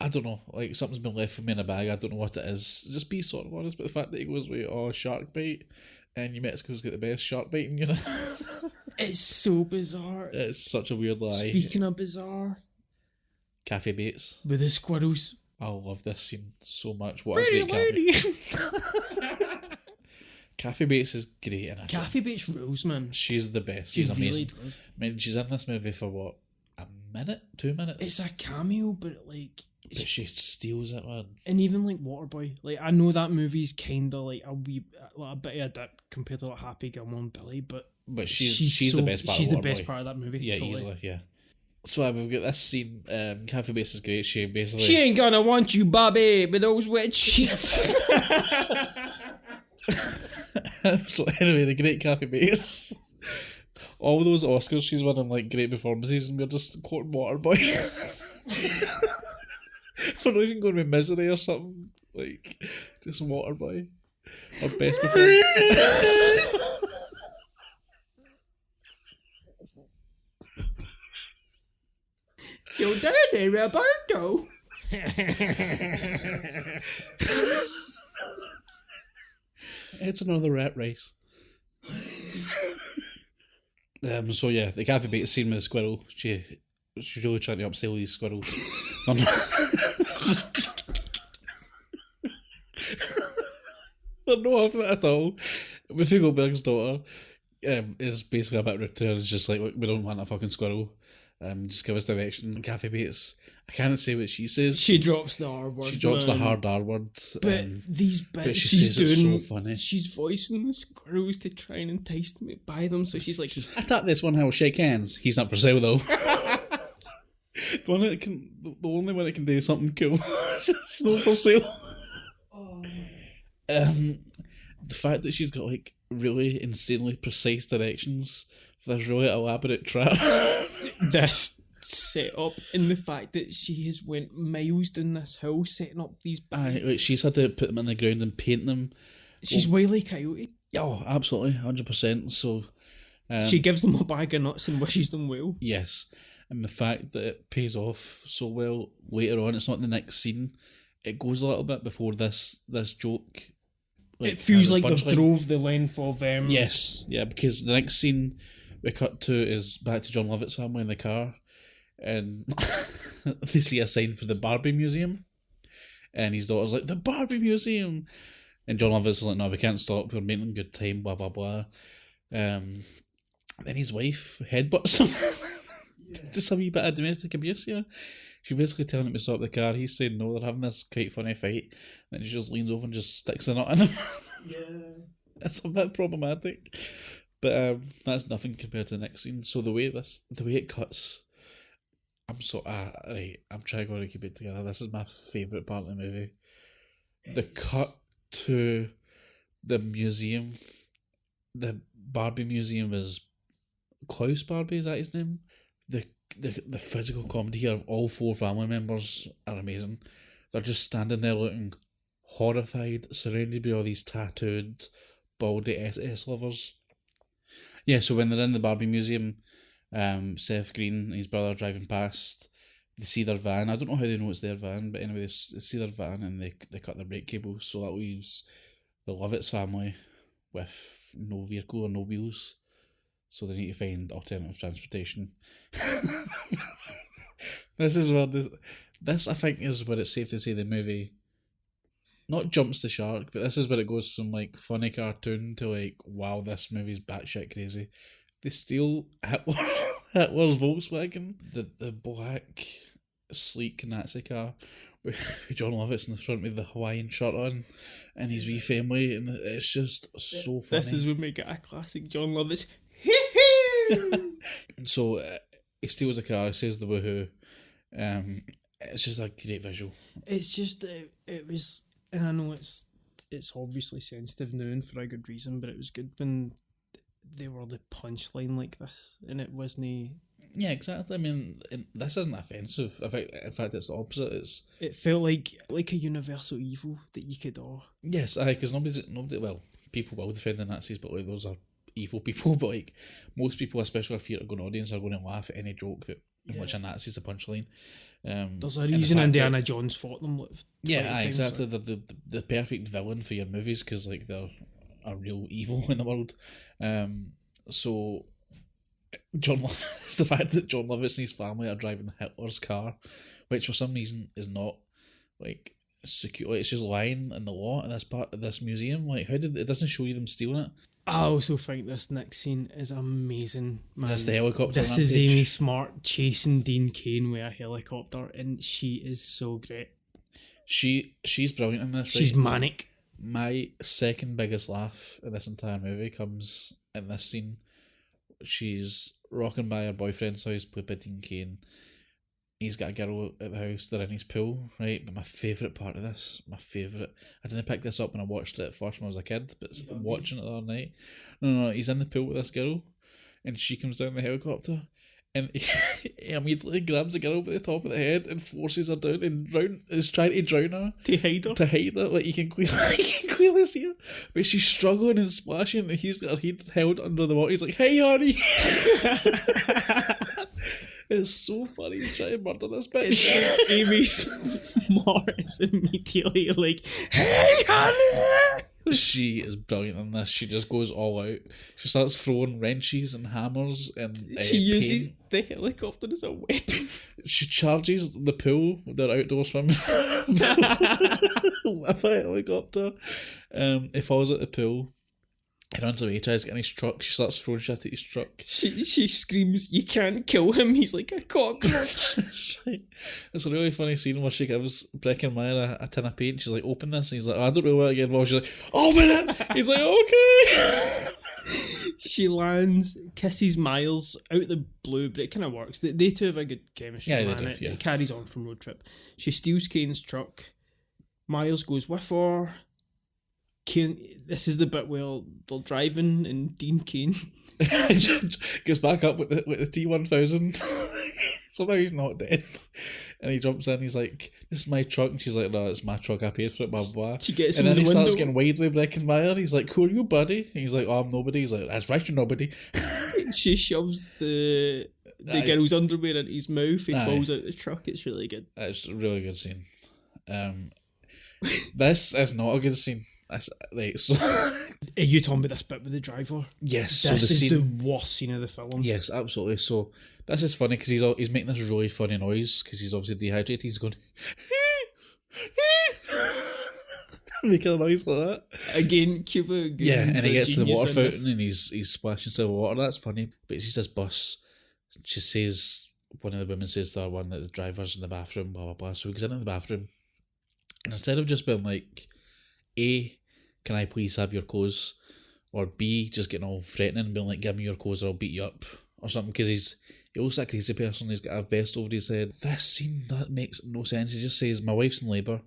I don't know, like something's been left for me in a bag, I don't know what it is. Just be sort of honest, but the fact that he goes with, shark bite, and New Mexico's got the best shark biting, you know? It's so bizarre. It's such a weird lie. Speaking of bizarre, Kathy Bates. with the squirrels. I love this scene so much. What Pretty a great lady. Kathy Bates is great in it. Kathy Bates rules, man. She's the best. She She's amazing. really does. I mean, she's in this movie for what? A minute? 2 minutes? It's a cameo, but like... But she steals it, man. And even like Waterboy, like I know that movie's kind of like a wee, like a bit of a dip compared to like Happy Gilmore and Billy, but she's the best part. She's of the best Waterboy. part of that movie. Yeah, totally. easily. Yeah. So we've got this scene. Kathy Bates is great. She basically. She ain't gonna want you, Bobby, with those wet sheets. So anyway, the great Kathy Bates. All those Oscars she's won in like great performances, and we're just quoting Waterboy. We're not even going with Misery or something. Like just Waterboy. Our best performance. Your daddy, Roberto. It's another rat race. So yeah, the Kathy Bates scene with the squirrel. She's really trying to upsell these squirrels. They're not having it at all. Whoopi Goldberg's daughter is basically a bit rude to her. It's just like, look, we don't want a fucking squirrel. Just give us direction. Kathy Bates, I can't say what she says. She drops the R word. She drops the hard R word. But these bits but she she's says doing, it's so funny. She's voicing the squirrels to try and entice them to buy them. So she's like, I thought this one will shake hands. He's not for sale though. The only one that can do something cool. It's not for sale. The fact that she's got like really insanely precise directions for this really elaborate trap. This setup and the fact that she has went miles down this hill setting up these. Like she's had to put them in the ground and paint them. She's Wile E. Coyote. Oh, absolutely, 100%. So she gives them a bag of nuts and wishes them well. Yes, and the fact that it pays off so well later on, it's not in the next scene. It goes a little bit before this joke. Like, it feels like they've drove the length of Yes, yeah, because the next scene we cut to is back to John Lovett's family in the car, and they see a sign for the Barbie Museum, and his daughter's like, the Barbie Museum, and John Lovett's like, no, we can't stop, we're making a good time, blah blah blah. Then his wife headbutts him. Just a wee bit of domestic abuse here. She's basically telling him to stop the car. He's saying no, they're having this quite funny fight. Then she just leans over and just sticks a nut in him. Yeah. It's a bit problematic. But that's nothing compared to the next scene. So the way it cuts, I'm trying to keep it together. This is my favourite part of the movie. The cut to the museum. The Barbie Museum is Klaus Barbie, is that his name? The physical comedy here of all four family members are amazing. They're just standing there looking horrified, surrounded by all these tattooed, baldy SS lovers. Yeah, so when they're in the Barbie Museum, Seth Green and his brother are driving past, they see their van. I don't know how they know it's their van, but anyway, they see their van and they cut the brake cables, so that leaves the Lovett's family with no vehicle or no wheels. So they need to find alternative transportation. This is where this I think is where it's safe to say the movie not jumps the shark, but this is where it goes from like funny cartoon to like, wow, this movie's batshit crazy. They steal Hitler's Volkswagen, the black sleek Nazi car with John Lovett's in the front with the Hawaiian shirt on and his wee family, and it's just so funny. This is when we get a classic John Lovett's. So he steals a car, says the woohoo. It's just a great visual. It's just it was, and I know it's obviously sensitive now and for a good reason, but it was good when they were the punchline like this, and it wasn't. Yeah, exactly. I mean, this isn't offensive. In fact, it's the opposite. It felt like a universal evil that you could Yes, because nobody. Well, people will defend the Nazis, but like those are evil people. But like most people, especially if you're a going audience, are going to laugh at any joke in which a Nazi's the punchline. There's a reason Indiana Jones fought them. Exactly. They're the perfect villain for your movies because like they're a real evil in the world. So it's the fact that John Lovitz and his family are driving Hitler's car, which for some reason is not like secure. Like, it's just lying in the law in this part of this museum. Like, it doesn't show you them stealing it? I also think this next scene is amazing, man. That's the helicopter. This is Amy Smart chasing Dean Cain with a helicopter, and she is so great. She's brilliant in this. She's manic. My second biggest laugh in this entire movie comes in this scene. She's rocking by her boyfriend's house, played by Dean Cain. He's got a girl at the house, they're in his pool, right? But my favourite part of this, I didn't pick this up when I watched it first when I was a kid, but watching it the other night. No, he's in the pool with this girl, and she comes down the helicopter, and he immediately grabs the girl by the top of the head and forces her down and is trying to drown her. To hide her. Like, you can clearly see her. But she's struggling and splashing, and he's got her head held under the water. He's like, "Hey, honey!" It's so funny. He's trying to murder this bitch. Amy Smart is immediately like, "Hey, honey!" She is brilliant in this. She just goes all out. She starts throwing wrenches and hammers and she uses the helicopter as a weapon. She charges the pool, their outdoor swimming with a helicopter. He falls at the pool. He runs away, tries to get in his truck. She starts throwing shit at his truck. She screams, "You can't kill him, he's like a cockroach." It's a really funny scene where she gives Breckenmeyer a tin of paint. She's like, "Open this." And he's like, "Oh, I don't know what to get involved." She's like, "Open it!" He's like, "Okay." She lands, kisses Miles out the blue, but it kind of works. They two have a good chemistry. Yeah, they do, It carries on from road trip. She steals Kane's truck. Miles goes with her. This is the bit where they're driving and Dean Cain just goes back up with the T-1000. Somehow he's not dead, and he jumps in. He's like, "This is my truck," and she's like, "No, it's my truck. I paid for it." Blah blah. She gets and in then the he starts window. getting wide with Breckenmeyer. He's like, "Who are you, buddy?" And he's like, "Oh, I'm nobody." He's like, "That's right, you're nobody." She shoves the girl's underwear into his mouth. He falls out the truck. It's really good. It's a really good scene. This is not a good scene. Right, so Are you talking about this bit with the driver? Yes. This is the worst scene of the film. Yes, absolutely. So this is funny because he's making this really funny noise because he's obviously dehydrated. He's going making a noise like that. Again, Cuba. Yeah, and he gets to the water fountain fountain and he's splashing silver water. That's funny. But he sees this bus. She says, one of the women says to her one that the driver's in the bathroom, blah, blah, blah. So he goes into the bathroom. And instead of just being like, A, can I please have your clothes? Or B, just getting all threatening and being like, give me your clothes or I'll beat you up. Or something. Because he looks like a crazy person. He's got a vest over his head. This scene, that makes no sense. He just says, my wife's in labour.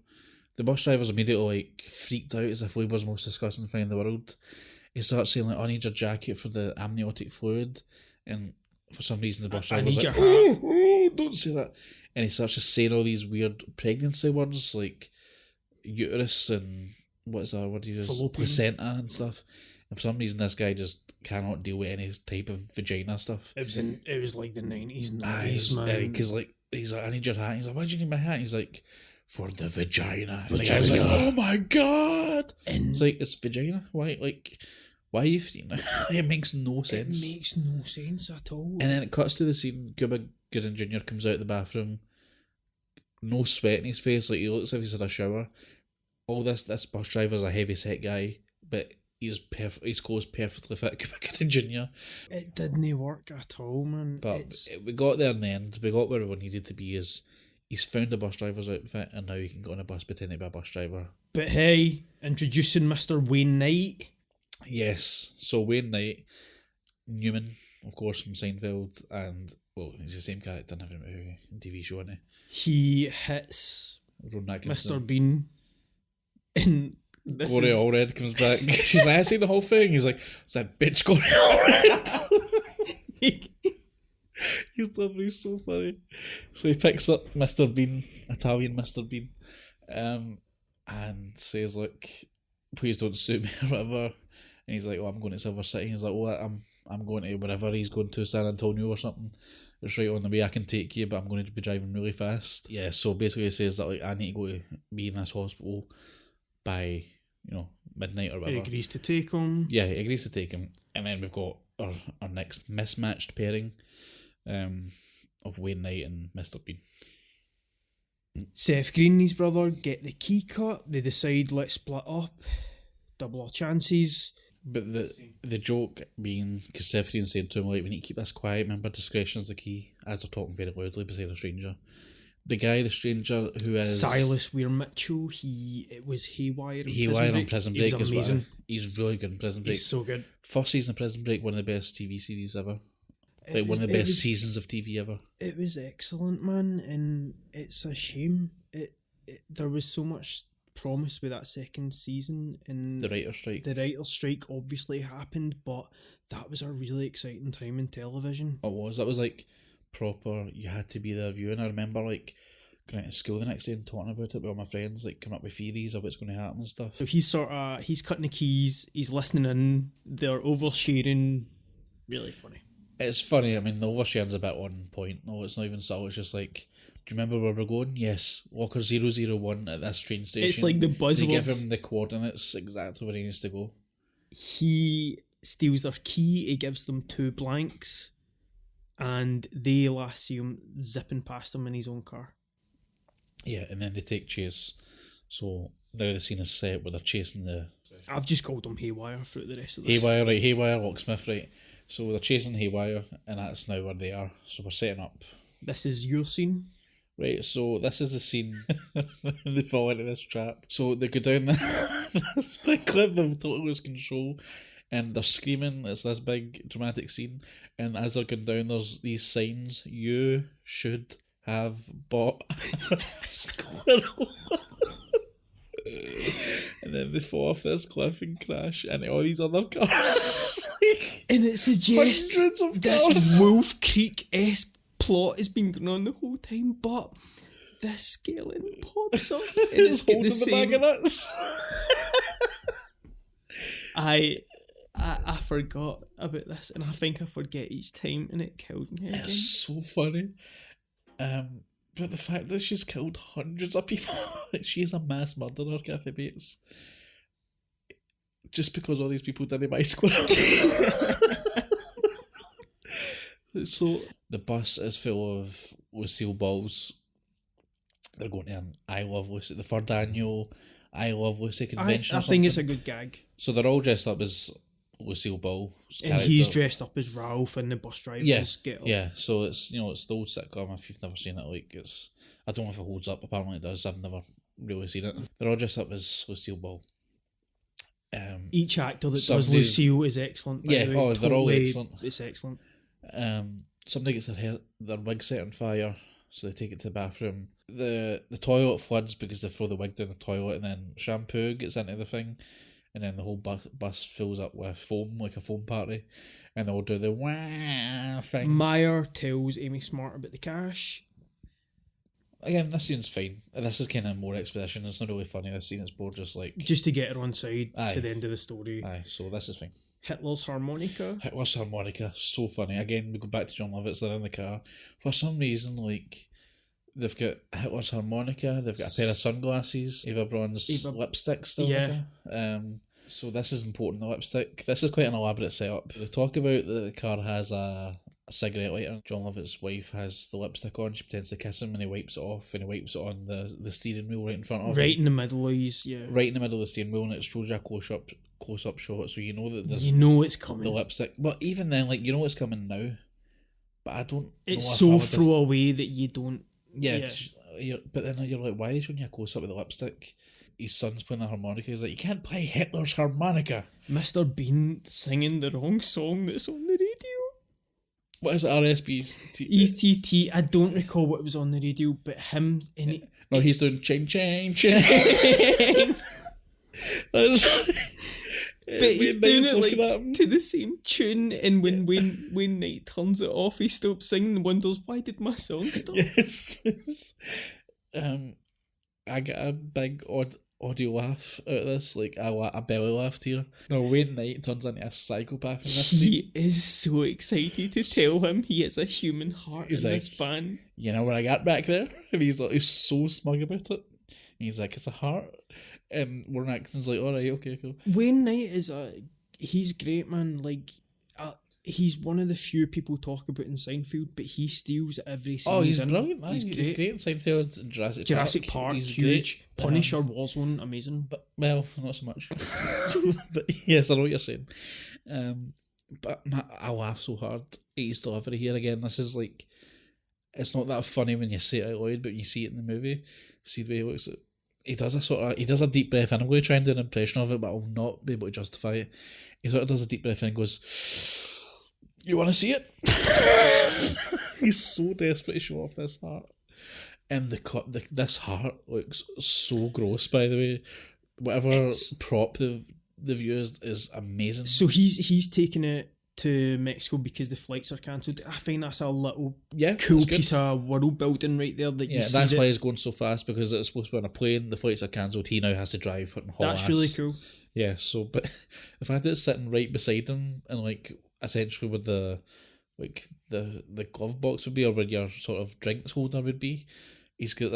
The bus driver's immediately like freaked out as if labour's the most disgusting thing in the world. He starts saying like, I need your jacket for the amniotic fluid. And for some reason the bus driver's like, oh, don't say that. And he starts just saying all these weird pregnancy words like uterus and what is that word you use? Fallopian. Placenta and stuff. And for some reason this guy just cannot deal with any type of vagina stuff. It was like the 90s, man. Because like he's like, I need your hat. He's like, why do you need my hat? He's like, for the vagina. And the guy's like, oh my god. And it's like, it's vagina? Why? Like, why are you it makes no sense. It makes no sense at all. And then it cuts to the scene. Cuba Gooding Jr. comes out of the bathroom. No sweat in his face. Like, he looks like he's had a shower. All this bus driver's a heavy set guy, but his clothes perfectly fit Cuba Gooding Jr. It didn't work at all, man. But we got there in the end. We got where we needed to be. He's found a bus driver's outfit, and now he can go on a bus pretending to be a bus driver. But hey, introducing Mr. Wayne Knight. Yes, so Wayne Knight, Newman, of course, from Seinfeld, and well, he's the same character in every movie and TV show, isn't he? He hits Mr. Bean. And Glory Allred comes back. She's like, I seen the whole thing. He's like, it's that bitch Glory Allred. His delivery's so funny. So he picks up Mr. Bean, Italian Mr. Bean, and says, "Look, please don't sue me or whatever." And he's like, "Oh, I'm going to Silver City." He's like, "Oh, I'm going to wherever he's going to, San Antonio or something. It's right on the way. I can take you, but I'm going to be driving really fast." Yeah. So basically, he says that I need to go to be in this hospital by midnight or whatever. He agrees to take him. Yeah, he agrees to take him, and then we've got our next mismatched pairing, of Wayne Knight and Mr. Bean. Seth Green and his brother get the key cut. They decide, let's split up, double our chances. But the joke being, because Seth Green said to him, like, we need to keep this quiet, remember, discretion's the key, as they're talking very loudly beside a stranger. The stranger who is Silas Weir Mitchell, it was Haywire on Prison Break as amazing. well. He's really good in Prison Break. He's so good. First season of Prison Break, one of the best TV series ever. One of the best seasons of TV ever. It was excellent, man, and it's a shame. There was so much promise with that second season, and the writer's strike. The writer's strike obviously happened, but that was a really exciting time in television. It was. That was like proper. You had to be there viewing. I remember like going out to school the next day and talking about it with all my friends, like coming up with theories of what's going to happen and stuff. So he's cutting the keys. He's listening in. They're oversharing. Really funny. It's funny. I mean, the oversharing's a bit on point. No, it's not even subtle. It's just like, do you remember where we're going? Yes, Walker 001 at this train station. It's like the buzzwords. They give him the coordinates exactly where he needs to go. He steals their key. He gives them 2 blanks, and they last see him zipping past him in his own car. Yeah, and then they take chase. So now the scene is set where they're chasing the... I've just called him Haywire throughout the rest of this. Haywire, right, Haywire, Locksmith, right. So they're chasing Haywire, and that's now where they are. So we're setting up. This is your scene. Right, so this is the scene. They fall into this trap. So they go down this big cliff of total lose control, and they're screaming. It's this big dramatic scene, and as they're going down, there's these signs. You should have bought a squirrel. And then they fall off this cliff and crash into all these other cars. And it suggests hundreds of this cars. Wolf Creek-esque plot has been going on the whole time, but this skeleton pops up and it's holding the bag of nuts. I forgot about this, and I think I forget each time, and it killed me again. It's so funny. But the fact that she's killed hundreds of people, she is a mass murderer, Kathy Bates. Just because all these people didn't buy squirrels. So the bus is full of Lucille Balls. They're going to an I Love Lucy, the 3rd annual I Love Lucy convention. I think it's a good gag. So they're all dressed up as Lucille Ball, and he's dressed up as Ralph, and the bus drivers get up. Yeah, so it's it's the old sitcom. If you've never seen it, like I don't know if it holds up. Apparently it does. I've never really seen it. They're all dressed up as Lucille Ball. Each actor that does Lucille is excellent. Yeah, they're all excellent. It's excellent. Somebody gets their wig set on fire, so they take it to the bathroom. The toilet floods because they throw the wig down the toilet, and then shampoo gets into the thing. And then the whole bus fills up with foam, like a foam party. And they'll do the wah thing. Meyer tells Amy Smart about the cash. Again, this scene's fine. This is kind of more exposition. It's not really funny. This scene is more just like... just to get her on side to the end of the story. Aye, so this is fine. Hitler's harmonica. So funny. Again, we go back to John Lovitz. They're in the car. For some reason, like... they've got Hitler's harmonica, they've got a pair of sunglasses, Eva Braun's lipstick still. Yeah. So this is important, the lipstick. This is quite an elaborate setup. They talk about that the car has a cigarette lighter. John Lovett's wife has the lipstick on, she pretends to kiss him, and he wipes it off, and he wipes it on the steering wheel right in front of him. Right in the middle of his, Right in the middle of the steering wheel, and it shows you a close-up shot, so you know that it's coming. The lipstick. But even then, like, you know it's coming now, but I don't it's so throwaway that you don't... Yeah. But then you're like, why is when you close up with the lipstick? His son's playing the harmonica. He's like, you can't play Hitler's harmonica. Mr. Bean singing the wrong song that's on the radio. What is it, RSB? ETT. I don't recall what was on the radio, but him in it. No, he's doing ching ching ching. But he's doing it looking at him. like to the same tune, and when Wayne Knight turns it off, he stops singing and wonders, why did my song stop? Yes. I get a big audio laugh out of this, like a belly laugh here. No, Wayne Knight turns into a psychopath in this scene. He is so excited to tell him he has a human heart in this band. You know what I got back there? And he's so smug about it. He's like, it's a heart. And Warren Atkinson's like, alright, okay, cool. Wayne Knight he's great, man. Like, he's one of the few people talk about in Seinfeld, but he steals every scene. Oh, he's in. brilliant, man. He's great in Seinfeld, Jurassic Park. He's huge. Great. Punisher, Warzone, amazing. But, well, not so much. But yes, I know what you're saying. But I laugh so hard at his delivery here again. This is like, it's not that funny when you say it out loud, but you see it in the movie. See the way he looks at. He does a deep breath in. I'm going to try and do an impression of it, but I'll not be able to justify it. He sort of does a deep breath in and goes, you want to see it? He's so desperate to show off this heart. And this heart looks so gross, by the way. Whatever prop they've used is amazing. So he's taking it to Mexico because the flights are cancelled. I find that's a little cool piece of world building right there. That's why he's going so fast, because it's supposed to be on a plane. The flights are cancelled. He now has to drive and haul That's really cool. Yeah. So, but if I had it sitting right beside him, and like essentially with the glove box would be, or where your sort of drinks holder would be, he's got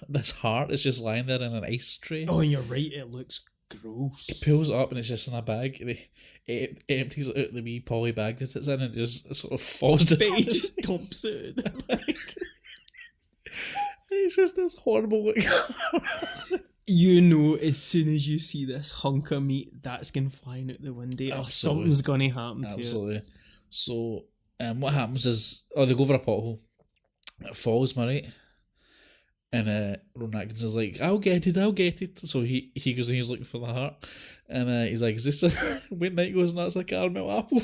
this heart is just lying there in an ice tray. Oh, and you're right. It looks gross. He pulls it up and it's just in a bag, and he empties it out the wee poly bag that it's in, and it just sort of falls down. But he just dumps it out the bag. It's just this horrible look. You know, as soon as you see this hunk of meat, that's going flying out the window, or something's going to happen to it. Absolutely. So, what happens is, they go over a pothole. It falls, right? And Ron Atkinson's like, I'll get it. So he goes and he's looking for the heart. And he's like, is this a... Wayne Knight goes, and that's a caramel apple.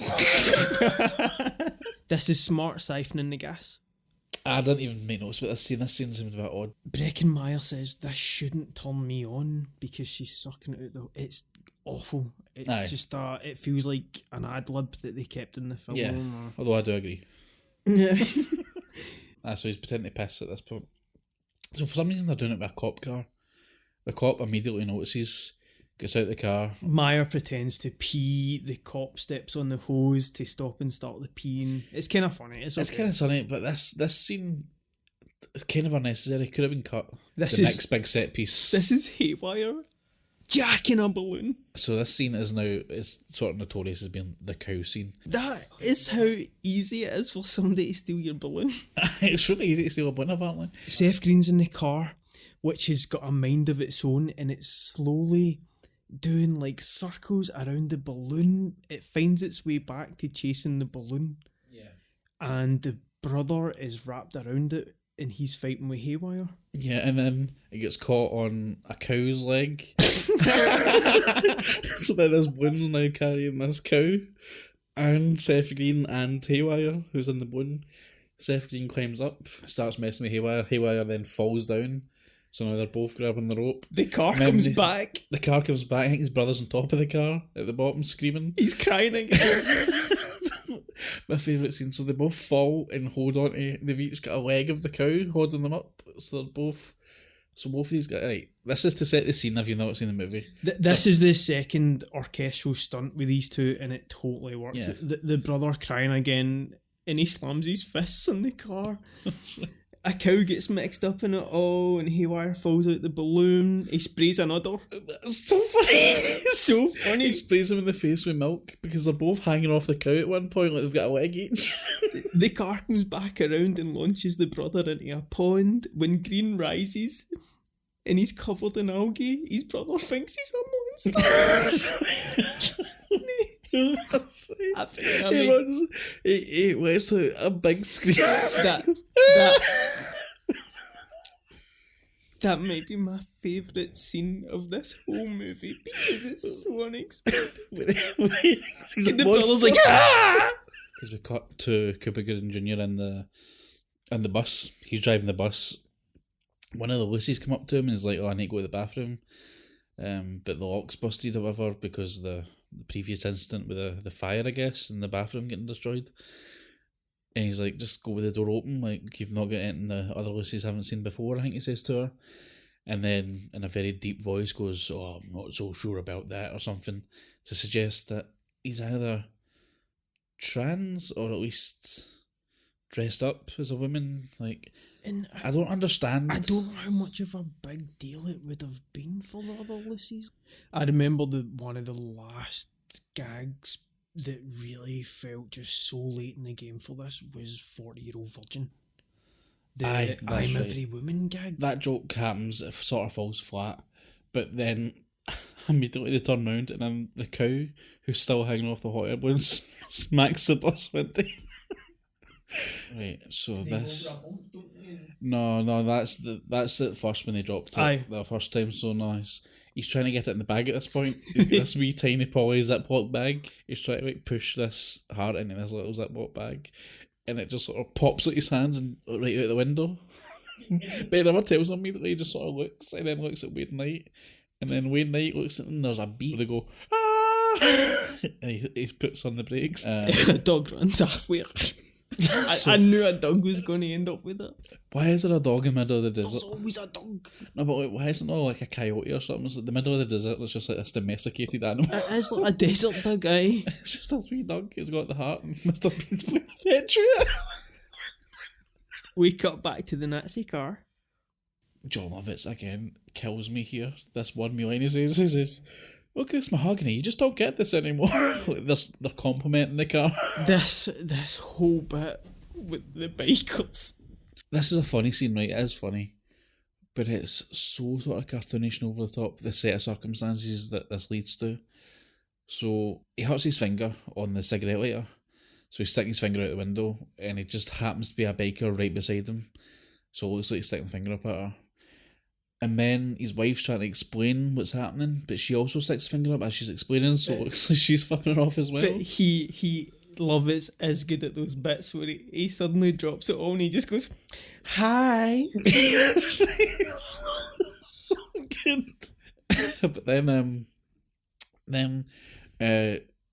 This is smart siphoning the gas. I didn't even make notes about this scene. This scene seemed a bit odd. Breckenmeyer says, this shouldn't turn me on because she's sucking it out. It's awful. It's just it feels like an ad-lib that they kept in the film. Yeah, although I do agree. Yeah. So he's pretending to piss at this point. So for some reason they're doing it with a cop car. The cop immediately notices, gets out of the car. Meyer pretends to pee. The cop steps on the hose to stop and start the peeing. It's kind of funny. It's kind of funny, but this scene is kind of unnecessary. Could have been cut. Next big set piece. This is Haywire jacking a balloon. So this scene is sort of notorious as being the cow scene. That is how easy it is for somebody to steal your balloon. It's really easy to steal a balloon, apparently. Seth Green's in the car, which has got a mind of its own, and it's slowly doing like circles around the balloon. It finds its way back to chasing the balloon. Yeah. And the brother is wrapped around it, and he's fighting with Haywire. Yeah, and then it gets caught on a cow's leg. So then this balloon's now carrying this cow, and Seth Green and Haywire, who's in the balloon. Seth Green climbs up, starts messing with Haywire. Haywire then falls down. So now they're both grabbing the rope. The car comes back. The car comes back. I think his brother's on top of the car at the bottom screaming. He's crying again. My favourite scene. So they both fall and hold on to. They've each got a leg of the cow holding them up. So they're both. So both of these guys. Right. This is to set the scene if you've not seen the movie. This is the second orchestral stunt with these two, and it totally works. Yeah. The brother crying again, and he slams his fists in the car. A cow gets mixed up in it all, and Haywire falls out the balloon. He sprays another. That's so funny. It's so funny. He sprays him in the face with milk because they're both hanging off the cow at one point, like they've got a leg each. The car comes back around and launches the brother into a pond. When Green rises and he's covered in algae, his brother thinks he's a monster. He wears a big screen. That might be my favourite scene of this whole movie because it's so unexpected. The brother's like, ah! Because we cut to Cuba Gooding Jr. in the bus. He's driving the bus. One of the Lucys come up to him and is like, "Oh, I need to go to the bathroom." but the lock's busted or whatever because the previous incident with the fire, I guess, in the bathroom getting destroyed. And he's like, just go with the door open, like you've not got anything the other Lucy's haven't seen before, I think he says to her. And then in a very deep voice goes, oh, I'm not so sure about that, or something, to suggest that he's either trans or at least dressed up as a woman. Like, and I don't understand. I don't know how much of a big deal it would have been for the other Lucy's. I remember one of the last gags that really felt just so late in the game for this was 40-Year-Old Virgin. I'm right. Every Woman gag. That joke happens, it sort of falls flat, but then immediately they turn round and then the cow, who's still hanging off the hot air balloon, smacks the bus window. Right, so this... No, that's the first when they dropped it. The first time, so nice. He's trying to get it in the bag at this point. This wee tiny poly Ziploc bag. He's trying to like push this heart into this little Ziploc bag, and it just sort of pops out his hands and right out the window. But he never tells him immediately. He just sort of looks and then looks at Wade Knight, and then Wade Knight looks at him and there's a beat. They go, ah! And he puts on the brakes. The dog runs halfway. I knew a dog was going to end up with it. Why is there a dog in the middle of the desert? There's always a dog. No, but like, why isn't there like a coyote or something? It's like the middle of the desert. It's just like this domesticated animal. It is like a desert dog, aye. It's just a wee dog. It's got the heart and Mr. Bean's playing Tetris. We cut back to the Nazi car. John Lovitz again kills me here. This one line he says, look at this mahogany, you just don't get this anymore. Like they're complimenting the car. This whole bit with the bikers. This is a funny scene, right? It is funny. But it's so sort of cartoonish and over the top, the set of circumstances that this leads to. So he hurts his finger on the cigarette lighter. So he's sticking his finger out the window and it just happens to be a biker right beside him. So it looks like he's sticking the finger up at her. And then his wife's trying to explain what's happening, but she also sticks her finger up as she's explaining, so it looks like she's flipping her off as well. But he Lovitz is good at those bits where he suddenly drops it all and he just goes, hi. So good. But then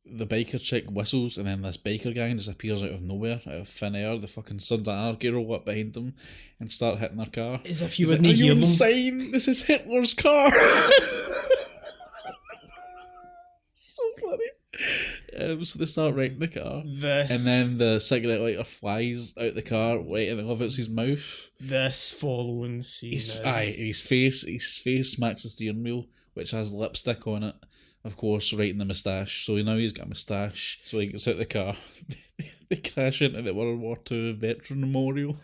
the biker chick whistles and then this biker gang just appears out of nowhere, out of thin air. The fucking Sons of Anarchy roll up behind them and start hitting their car. As if you wouldn't hear them. Insane? This is Hitler's car. So funny. So they start wrecking the car. And then the cigarette lighter flies out the car right in Lovitz's mouth. This following scene his face smacks the steering wheel, which has lipstick on it. Of course, right in the moustache. So now he's got a moustache. So he gets out the car. They crash into the World War II Veteran Memorial.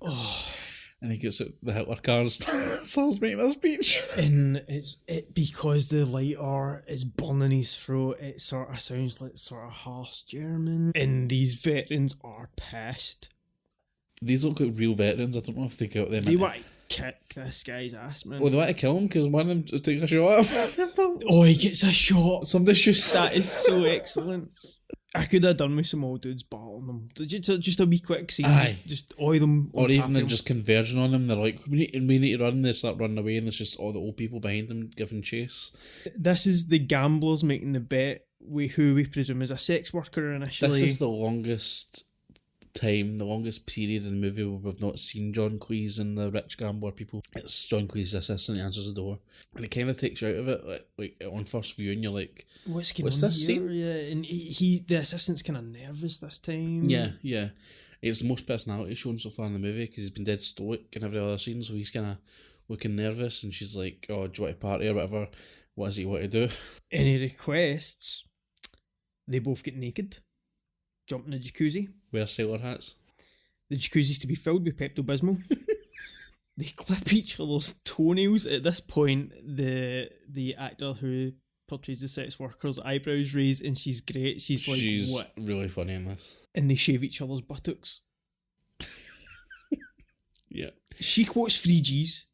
Oh. And he gets out the Hitler car and starts making a speech. And it's because the lighter is burning his throat, it sort of sounds like sort of harsh German. And these veterans are pissed. These look like real veterans. I don't know if they got them. They want to kick this guy's ass, man. Well, they want to kill him because one of them is taking a shot. Oh, he gets a shot. Somebody shoots. That is so excellent. I could have done with some old dudes battling them. Just a wee quick scene. Just oil them. Or even they're just converging on them. They're like, we need to run. They start running away and there's just all the old people behind them giving chase. This is the gamblers making the bet with who we presume is a sex worker initially. This is the longest period in the movie where we've not seen John Cleese and the rich gambler people. It's John Cleese's assistant, he answers the door. And it kind of takes you out of it, like on first view, and you're like, what's this scene? Yeah, and the assistant's kind of nervous this time. Yeah. It's the most personality shown so far in the movie because he's been dead stoic in every other scene, so he's kind of looking nervous, and she's like, oh, do you want to party or whatever? What is it you want to do? And he requests they both get naked, jump in the jacuzzi, wear sailor hats. The jacuzzi's to be filled with Pepto-Bismol. They clip each other's toenails. At this point, the actor who portrays the sex worker's eyebrows raised, and she's great. She's what? Really funny in this. And they shave each other's buttocks. Yeah. She quotes 3Gs.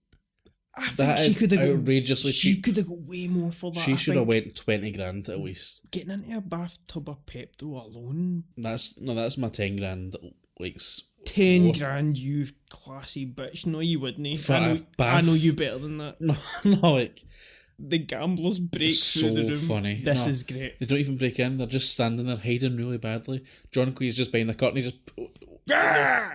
I think she could have outrageously cheap. She could have got way more for that. She should have went 20 grand at least. Getting into a bathtub of Pepto alone. That's my 10 grand. Like 10 grand, you classy bitch. No, you wouldn't. I know you better than that. No, like the gamblers break It's through the so room. funny. This No, is great. They don't even break in. They're just standing there hiding really badly. John Cleese's just behind the curtain. He just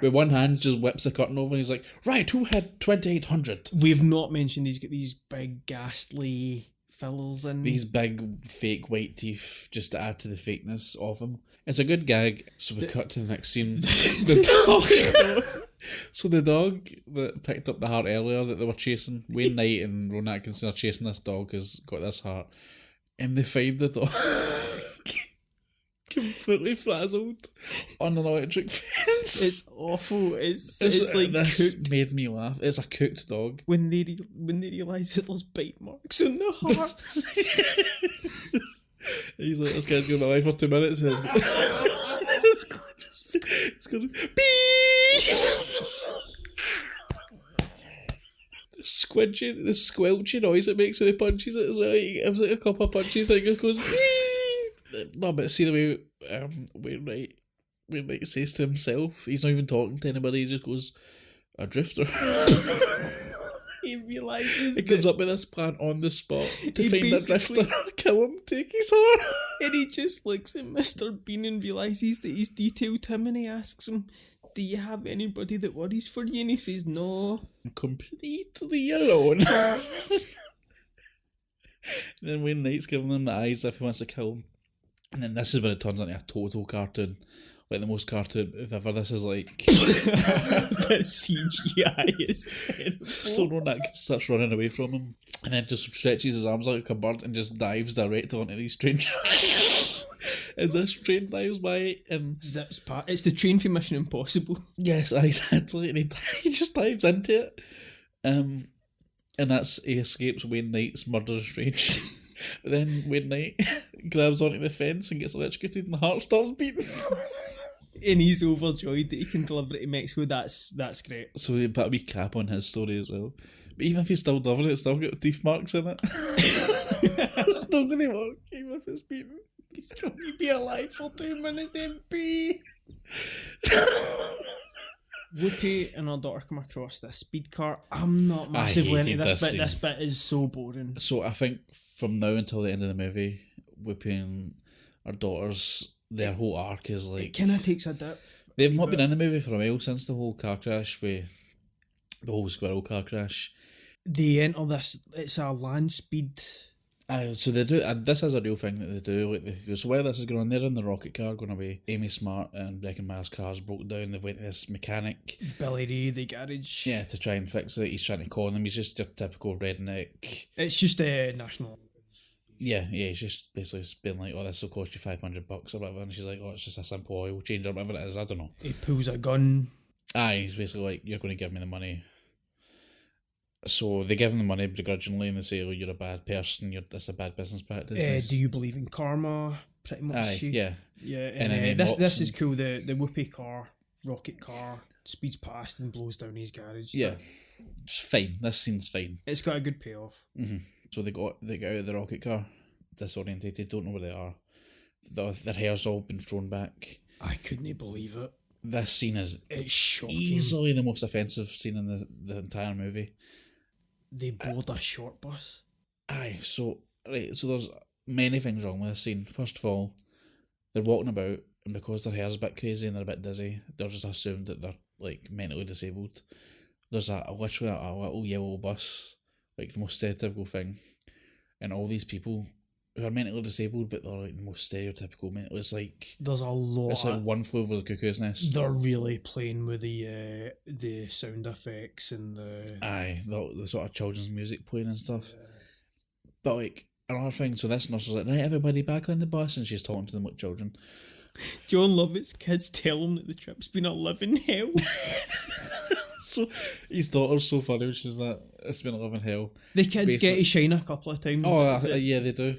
with one hand just whips the curtain over and he's like, right, who had 2,800? We've not mentioned he's got these big ghastly fillers in. These big fake white teeth just to add to the fakeness of him. It's a good gag. So we cut to the next scene. The dog. So the dog that picked up the heart earlier that they were chasing, Wayne Knight and Ron Atkinson are chasing this dog who's got this heart. And they find the dog completely frazzled on an electric fence. It's awful. It's like this cooked. made me laugh. It's a cooked dog. When they realise that there's bite marks in the heart. He's like, this guy's going to life for 2 minutes. And it's going to the squelchy noise it makes when he punches it as well. He gives it a couple of punches and it goes beep. No, but see the way Wayne Knight says to himself, he's not even talking to anybody, he just goes, a drifter. He realises He comes up with this plan on the spot to He find a basically- drifter, kill him, take his heart. and he just looks at Mr. Bean and realises that he's detailed him, and he asks him, do you have anybody that worries for you? And he says, no. I'm completely alone. And then Wayne Knight's giving him the eyes if he wants to kill him. And then this is when it turns into a total cartoon. Like the most cartoon if ever. This is like The CGI is terrible. so Ron Atkinson starts running away from him and then just stretches his arms like a bird and just dives direct onto these train tracks. As this train dives by and Zips past. It's the train for Mission Impossible. yes, exactly, and he just dives into it. And he escapes Wayne Knight's murderous rage. But then Wayne Knight grabs onto the fence and gets electrocuted and the heart starts beating. And he's overjoyed that he can deliver it to Mexico. That's great. So they put a wee cap on his story as well. But even if he's still delivering it, it's still got teeth marks in it. It's still going to work, even if it's beaten. He's going to be alive for 2 minutes then be. Whoopi and her daughter come across this speed car. I'm not massively into hated this this bit. This bit is so boring. So I think from now until the end of the movie, Whoopi and her daughters, their whole arc is It like... kind of takes a dip. They've not been in the movie for a while since the whole car crash with... The whole squirrel car crash. They enter this, it's a land speed. So they do, and this is a real thing that they do. Like so while this is going on, they're in the rocket car going away. Amy Smart and Breckenmeyer's car's broke down. They went to this mechanic, Billy Ray, the garage. yeah, to try and fix it. He's trying to con them. He's just your typical redneck. It's just a national. Yeah, he's just basically been like, oh, this will cost you $500 or whatever. And she's like, oh, it's just a simple oil change or whatever it is. I don't know. He pulls a gun. He's basically like, you're going to give me the money. So they give him the money begrudgingly and they say, oh, you're a bad person, that's a bad business practice. Do you believe in karma? Pretty much. Yeah. Yeah, And then he this mops is and- cool. The whoopee car, rocket car, speeds past and blows down his garage. Yeah. It's fine. This scene's fine. It's got a good payoff. Mm-hmm. So they get out of the rocket car, disorientated, don't know where they are. Their hair's all been thrown back. I couldn't believe it. This scene is It's shocking. easily the most offensive scene in the entire movie. They board a short bus. So there's many things wrong with this scene. First of all, they're walking about, and because their hair's a bit crazy and they're a bit dizzy, they're just assumed that they're like mentally disabled. There's literally a little yellow bus, like the most stereotypical thing, and all these people who are mentally disabled, but they're like the most stereotypical mental. It's like There's a lot. it's like one flew over the cuckoo's nest. They're really playing with the sound effects and the. The sort of children's music playing and stuff. But like another thing, so this nurse was like, right, everybody back on the bus, and she's talking to them like children. John Lovett's kids tell him that the trip's been a living hell. So his daughter's so funny, she's like, it's been a living hell. The kids Basically- get to shine a couple of times. Oh, but yeah, they do.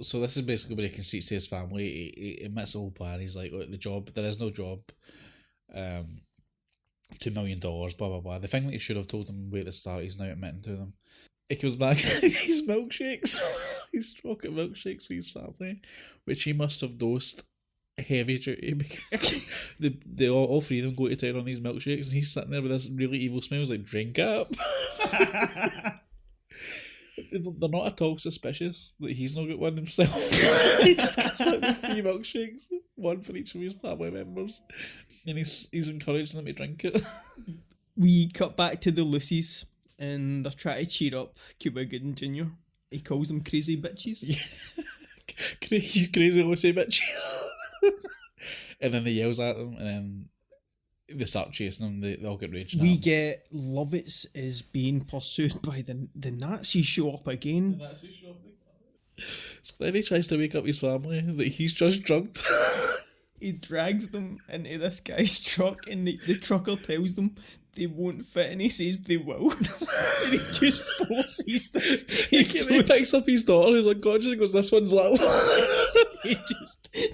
So this is basically where he conceits to his family. He admits the whole plan. He's like, look, the job, there is no job. $2 million, blah, blah, blah. The thing that he should have told them way at the start, he's now admitting to them. He comes back, his milkshakes, his chocolate milkshakes for his family, which he must have dosed heavy duty because they all three of them go to town on these milkshakes and he's sitting there with this really evil smile. He's like, drink up. they're not at all suspicious that he's not got one himself. He just gets back with 3 milkshakes, one for each of his family members, and he's encouraging them to drink it. We cut back to the Lucys, and they're trying to cheer up Cuba Gooding Jr. He calls them crazy bitches. Yeah. You crazy Lucy bitches. And then he yells at them, and then they start chasing him. They all get raged. We get Lovitz is being pursued by the Nazis show up again. The Nazis show up again. So then he tries to wake up his family that he's just drunk. He drags them into this guy's truck, and the trucker tells them they won't fit, and he says they will. And he just forces this. He picks up his daughter, who's unconscious, and goes, "This one's little."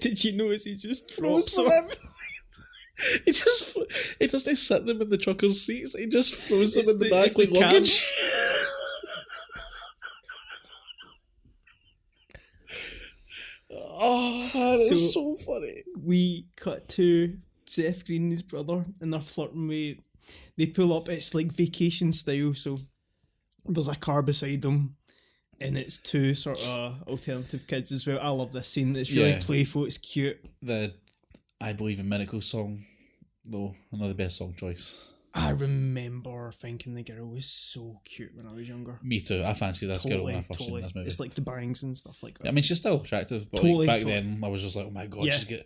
Did you notice he just throws them in? He doesn't sit them in the trucker's seats, he just throws them in the back like luggage. Oh man, it's so funny. We cut to Seth Green and his brother, and they're flirting with. They pull up. It's like vacation style, so there's a car beside them, and it's 2 sort of alternative kids as well. I love this scene. It's really playful. It's cute. The "I Believe in Miracles" song, though, another best song choice. I remember thinking the girl was so cute when I was younger. Me too. I fancied this girl when I first seen this movie. It's like the bangs and stuff like that. I mean, she's still attractive, but like back then I was just like, oh my god, she's got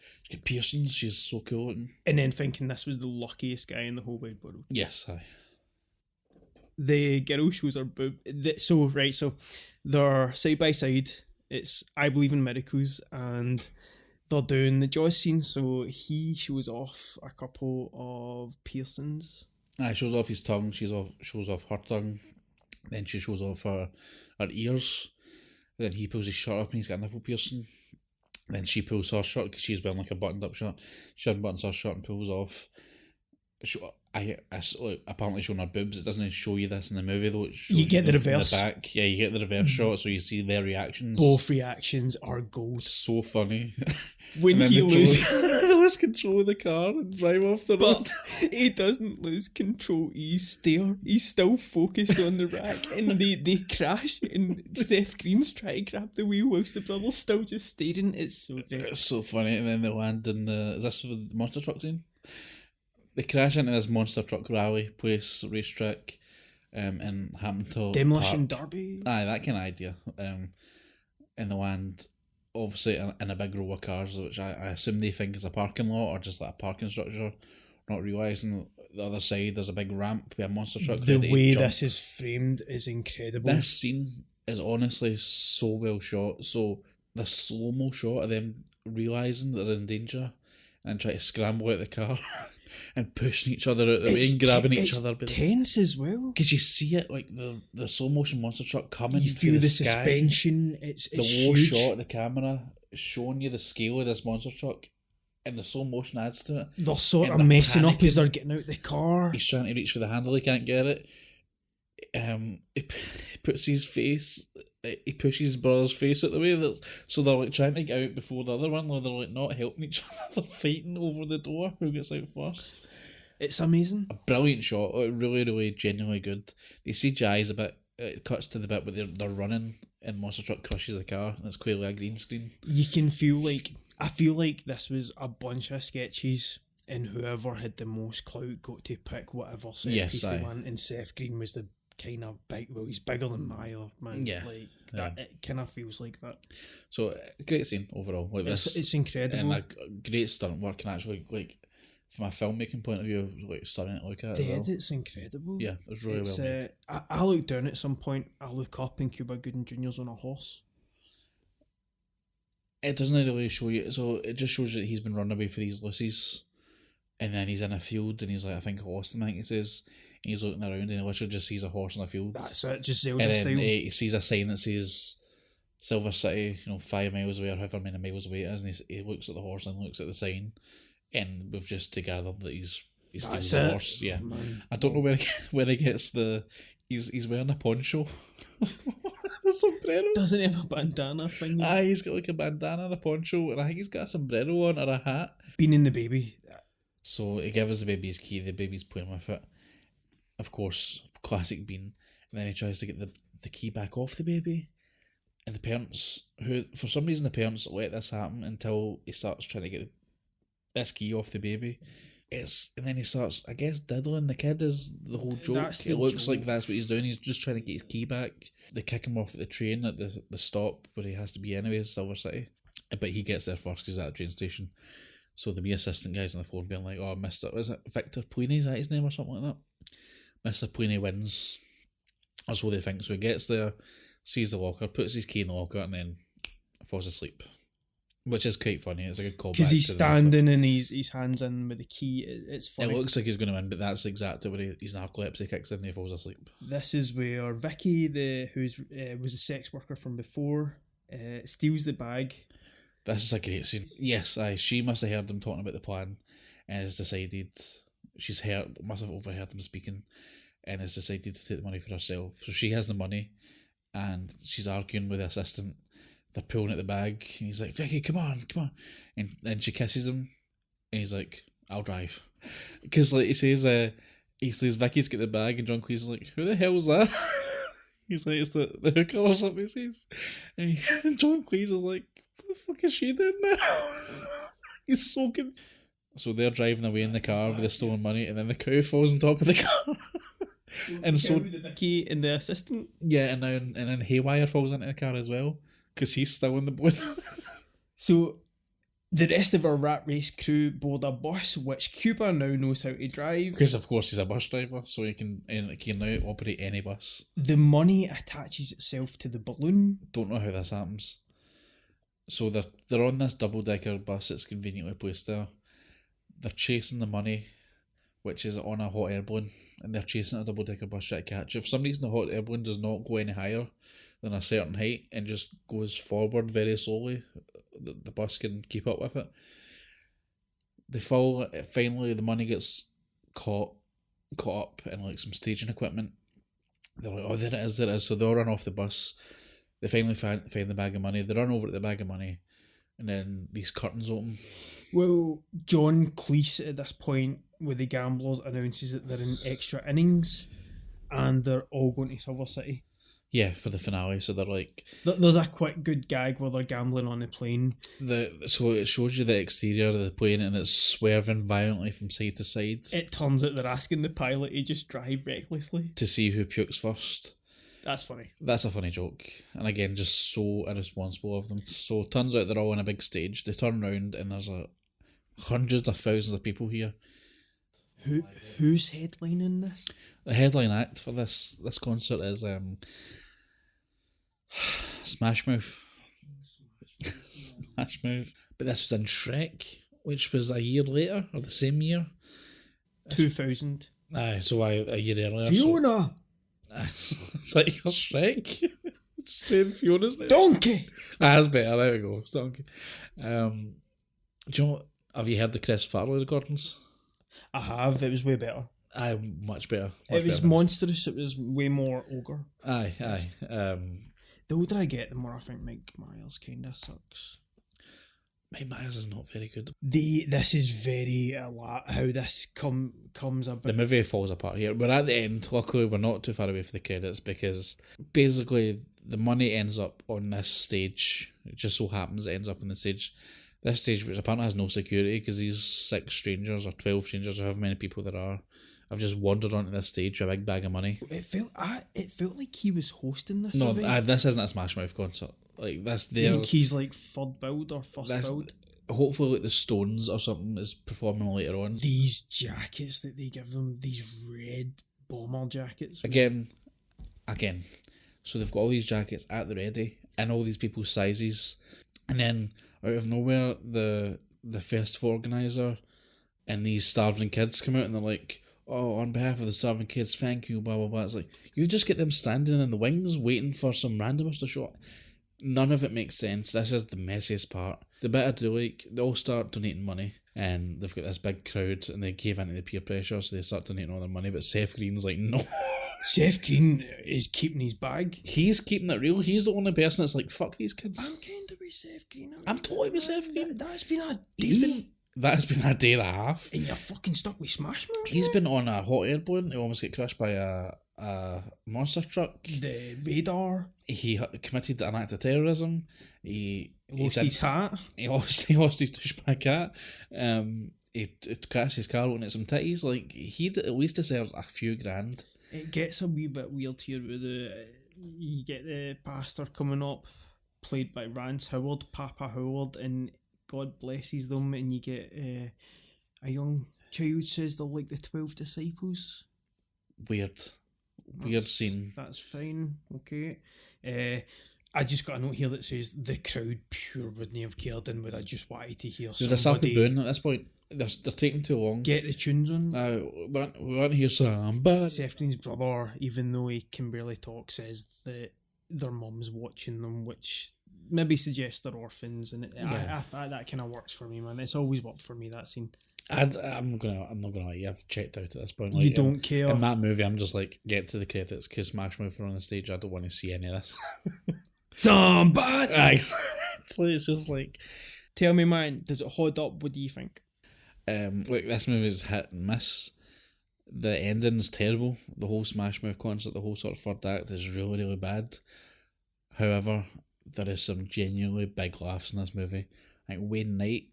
piercings. She's so cool looking. And then thinking this was the luckiest guy in the whole wide world. Yes, aye. The girl shows her boob. So they're side by side. It's I Believe in Miracles, and they're doing the Jaws scene. So he shows off a couple of piercings. Shows off his tongue, shows off her tongue, then she shows off her ears, then he pulls his shirt up and he's got a nipple piercing, then she pulls her shirt because she's wearing like a buttoned up shirt, she unbuttons her shirt and pulls off. Apparently showing her boobs. It doesn't show you this in the movie though. You get the reverse. In the back. Yeah, you get the reverse shot, so you see their reactions. Both reactions are gold. So funny. When he loses control of the car and drive off the road. But he doesn't lose control. He's still focused on the rack, and they crash, and Seth Green's trying to grab the wheel whilst the brother's still just staring. It's so great. It's so funny. And then they land in the... Is this the monster truck scene? They crash into this monster truck rally place, racetrack, in Hamilton. Demolition Derby? Aye, that kind of idea. And they land, obviously, in a big row of cars, which I assume they think is a parking lot or just like a parking structure, not realising the other side there's a big ramp with a monster truck. The way this is framed is incredible. This scene is honestly so well shot. So the slow-mo shot of them realising that they're in danger and try to scramble out the car and pushing each other out the way and grabbing each other. It's tense as well. Because you see it, like the slow motion monster truck coming. You feel the sky. suspension. It's the low huge shot of the camera showing you the scale of this monster truck, and the slow motion adds to it. They're sort of messing up as they're getting out the car. He's trying to reach for the handle, he can't get it. He puts his face. He pushes his brother's face out the way, so they're like trying to get out before the other one. They're like not helping each other. They're fighting over the door. Who gets out first? It's amazing. A brilliant shot. Really, really, genuinely good. The CGI is a bit. It cuts to the bit where they're running and monster truck crushes the car, and it's clearly a green screen. You can feel like I feel like this was a bunch of sketches, and whoever had the most clout got to pick whatever set piece they want. And Seth Green was the kind of big. Well, he's bigger than Meyer, man. Yeah, like that. It kind of feels like that. So great scene overall. Like it's incredible and great stunt work, and actually like from a filmmaking point of view, like stunning to look at. The edit's incredible. Yeah, it was really well made. I look down at some point. I look up, and Cuba Gooding Jr.'s on a horse. It doesn't really show you. So it just shows you that he's been running away for these Lucys, and then he's in a field, and he's like, I think I lost him. I think he says. And he's looking around and he literally just sees a horse in a field. That's it, just Zelda and then style. He sees a sign that says Silver City, 5 miles away or however many miles away it is, and he looks at the horse and looks at the sign, and we've just gathered that he's steals the horse. Yeah, I don't know where he gets the. He's wearing a poncho. A sombrero. Doesn't he have a bandana thing? He's got like a bandana and a poncho, and I think he's got a sombrero on or a hat. Beaning the baby. So he gives the baby's key. The baby's playing with it. Of course, classic Bean. And then he tries to get the key back off the baby. And the parents, who, for some reason, the parents let this happen until he starts trying to get this key off the baby. And then he starts, I guess, diddling the kid is the whole joke. It looks like that's what he's doing. He's just trying to get his key back. They kick him off at the train at the stop where he has to be anyway, Silver City. But he gets there first because he's at the train station. So the wee assistant guy's on the phone being like, oh, was it Victor Pliny, is that his name or something like that? Mr. Pliny wins. That's what they think. So he gets there, sees the locker, puts his key in the locker, and then falls asleep. Which is quite funny. It's a good callback. Because he's standing and his hands in with the key. It's funny. It looks like he's going to win, but that's exactly where his narcolepsy kicks in and he falls asleep. This is where Vicky, who's was a sex worker from before, steals the bag. This is a great scene. Yes, she must have heard them talking about the plan and has decided, must have overheard them speaking and has decided to take the money for herself. So she has the money and she's arguing with the assistant. They're pulling at the bag and he's like, Vicky, come on. And then she kisses him and he's like, I'll drive. Because like he says Vicky's got the bag and John Cleese's like, who the hell's that? He's like, it's the hooker or something, he says. And John Cleese is like, what the fuck is she doing now? He's so good. So they're driving away in the car with the stolen money and then the cow falls on top of the car. And so the Vicky and the assistant. Yeah, and then Haywire falls into the car as well. Because he's still in the boat. So, the rest of our rat race crew board a bus, which Cuba now knows how to drive. Because, of course, he's a bus driver, so he can now operate any bus. The money attaches itself to the balloon. Don't know how this happens. So, they're on this double-decker bus that's conveniently placed there. They're chasing the money, which is on a hot air balloon, and they're chasing a double-decker bus trying to catch it. For some reason, the hot air balloon does not go any higher than a certain height and just goes forward very slowly. The bus can keep up with it. They fall. Finally, the money gets caught up in like some staging equipment. They're like, oh, there it is. So they all run off the bus. They finally find the bag of money. They run over to the bag of money, and then these curtains open. Well, John Cleese at this point with the gamblers announces that they're in extra innings and they're all going to Silver City. Yeah, for the finale. So they're like... There's a quite good gag where they're gambling on the plane. So it shows you the exterior of the plane and it's swerving violently from side to side. It turns out they're asking the pilot to just drive recklessly. To see who pukes first. That's funny. That's a funny joke. And again, just so irresponsible of them. So it turns out they're all on a big stage. They turn around and there's hundreds of thousands of people here. Who's headlining this? The headline act for this concert is... Smash Mouth. Smash Mouth. But this was in Shrek, which was a year later, or the same year. 2000. Aye, so a year earlier. Fiona! So, it's like your Shrek. It's saying Fiona's name. Donkey! That's better, there we go. Donkey. Do you know, have you heard the Chris Farley recordings? I have, it was way better. Aye, much better. It was monstrous, it was way more ogre. Aye. The older I get, the more I think Mike Myers kind of sucks. Mike Myers is not very good. This is very a lot how this comes about. The movie falls apart here. We're at the end. Luckily, we're not too far away from the credits because basically the money ends up on this stage. It just so happens it ends up on the stage. This stage, which apparently has no security because these 6 strangers or 12 strangers or however many people there are have just wandered onto this stage with a big bag of money. It felt like he was hosting this. No, this isn't a Smash Mouth concert. Like this, I think he's like third build or first build. Hopefully, like the Stones or something is performing later on. These jackets that they give them, these red bomber jackets. Again. So they've got all these jackets at the ready in all these people's sizes, and then out of nowhere, the festival organizer and these starving kids come out and they're like, oh, on behalf of the starving kids, thank you, blah, blah, blah. It's like, you just get them standing in the wings waiting for some randomers to show up. None of it makes sense. This is the messiest part. The bit I do like, they all start donating money and they've got this big crowd and they gave into the peer pressure, so they start donating all their money, but Seth Green's like, no. Seth Green is keeping his bag. He's keeping it real. He's the only person that's like, fuck these kids. I'm kind of with Seth Green. I'm totally with Seth Green. That's been a day. That's been a day and a half. And you're fucking stuck with Smash Mouth? He's been on a hot air balloon. He almost got crushed by a a monster truck. The radar. He committed an act of terrorism. He Lost his hat. He lost his douchebag hat. He crashed his car looking at some titties. Like, he at least deserves a few grand. It gets a wee bit weird here with you get the pastor coming up, played by Rance Howard, Papa Howard, and God blesses them, and you get a young child says they're like the 12 disciples. Weird Scene. That's fine, okay. I just got a note here that says the crowd pure wouldn't have cared and would have just wanted to hear somebody. They're starting booing at this point. They're taking too long. Get the tunes on. We want to hear somebody. Seth Green's brother, even though he can barely talk, says that their mum's watching them, which maybe suggests they're orphans, and that kind of works for me, man. It's always worked for me, that scene. I'm not gonna lie, I've checked out at this point. Like, you don't care. In that movie, I'm just like, get to the credits because Smash Mouth are on the stage. I don't want to see any of this. Somebody. It's just like, tell me, man, does it hold up? What do you think? Look, this movie's hit and miss. The ending's terrible. The whole Smash Mouth concert, the whole sort of third act is really, really bad. However, there is some genuinely big laughs in this movie. Like Wayne Knight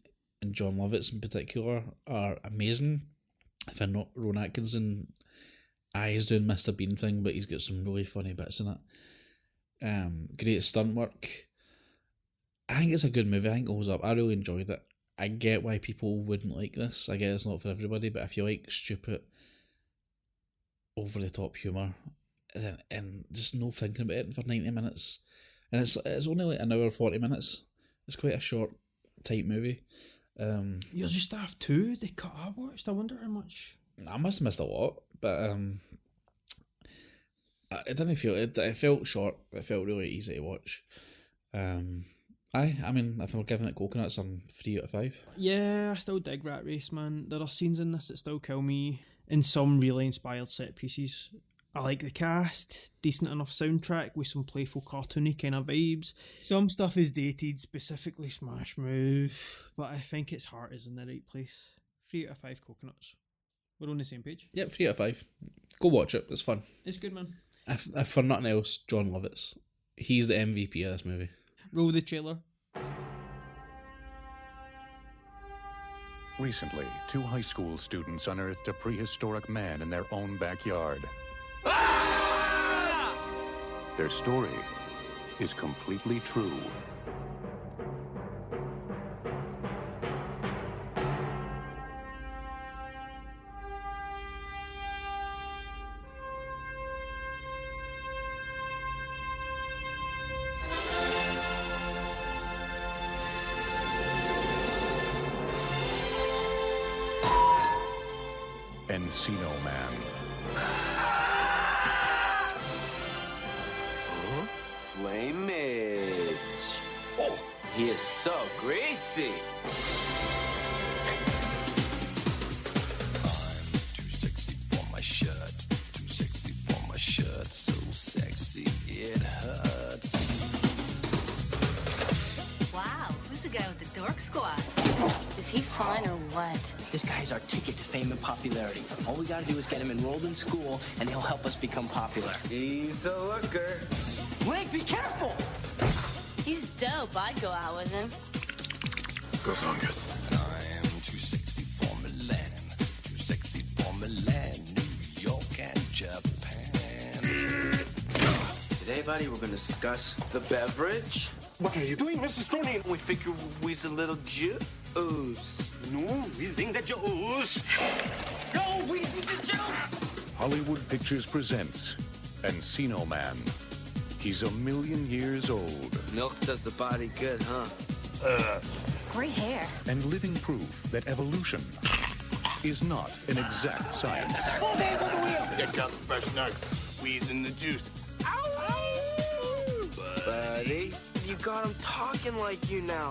and John Lovitz in particular are amazing. If I'm not, Rowan Atkinson, he's doing Mr. Bean thing, but he's got some really funny bits in it. Great stunt work. I think it's a good movie. I think it holds up. I really enjoyed it. I get why people wouldn't like this. I get it's not for everybody, but if you like stupid, over the top humour, and just no thinking about it for 90 minutes, and it's only like an hour 40 minutes. It's quite a short, tight movie. You're just after two. They cut I watched. I wonder how much. I must have missed a lot, but it didn't feel it. It felt short. It felt really easy to watch. I mean, if I'm giving it coconuts, I'm 3 out of 5. Yeah, I still dig Rat Race, man. There are scenes in this that still kill me. In some really inspired set pieces. I like the cast, decent enough soundtrack with some playful cartoony kind of vibes. Some stuff is dated, specifically Smash Mouth, but I think its heart is in the right place. 3 out of 5 coconuts. We're on the same page. Yep, 3 out of 5. Go watch it. It's fun. It's good, man. If for nothing else, John Lovitz. He's the MVP of this movie. Roll the trailer. Recently, 2 high school students unearthed a prehistoric man in their own backyard. Their story is completely true. Encino Man. Flamage. Oh, he is so greasy. I'm too sexy for my shirt. Too sexy for my shirt. So sexy it hurts. Wow, who's the guy with the dork squad? Is he fine or what? This guy's our ticket to fame and popularity. All we gotta do is get him enrolled in school, and he'll help us become popular. He's a looker. Blake, be careful! He's dope. I'd go out with him. Go Songus. I'm too sexy for Milan. Too sexy for Milan, New York, and Japan. Today, buddy, we're gonna discuss the beverage. What are you doing, Mrs. Stoney? We figure we's a little juice. No, we sing the juice. No, we see the juice! Hollywood Pictures presents Encino Man. He's 1,000,000 years old. Milk does the body good, huh? Great hair. And living proof that evolution is not an exact science. Check out the fresh nugs. Squeezing the juice. Buddy, you got him talking like you now.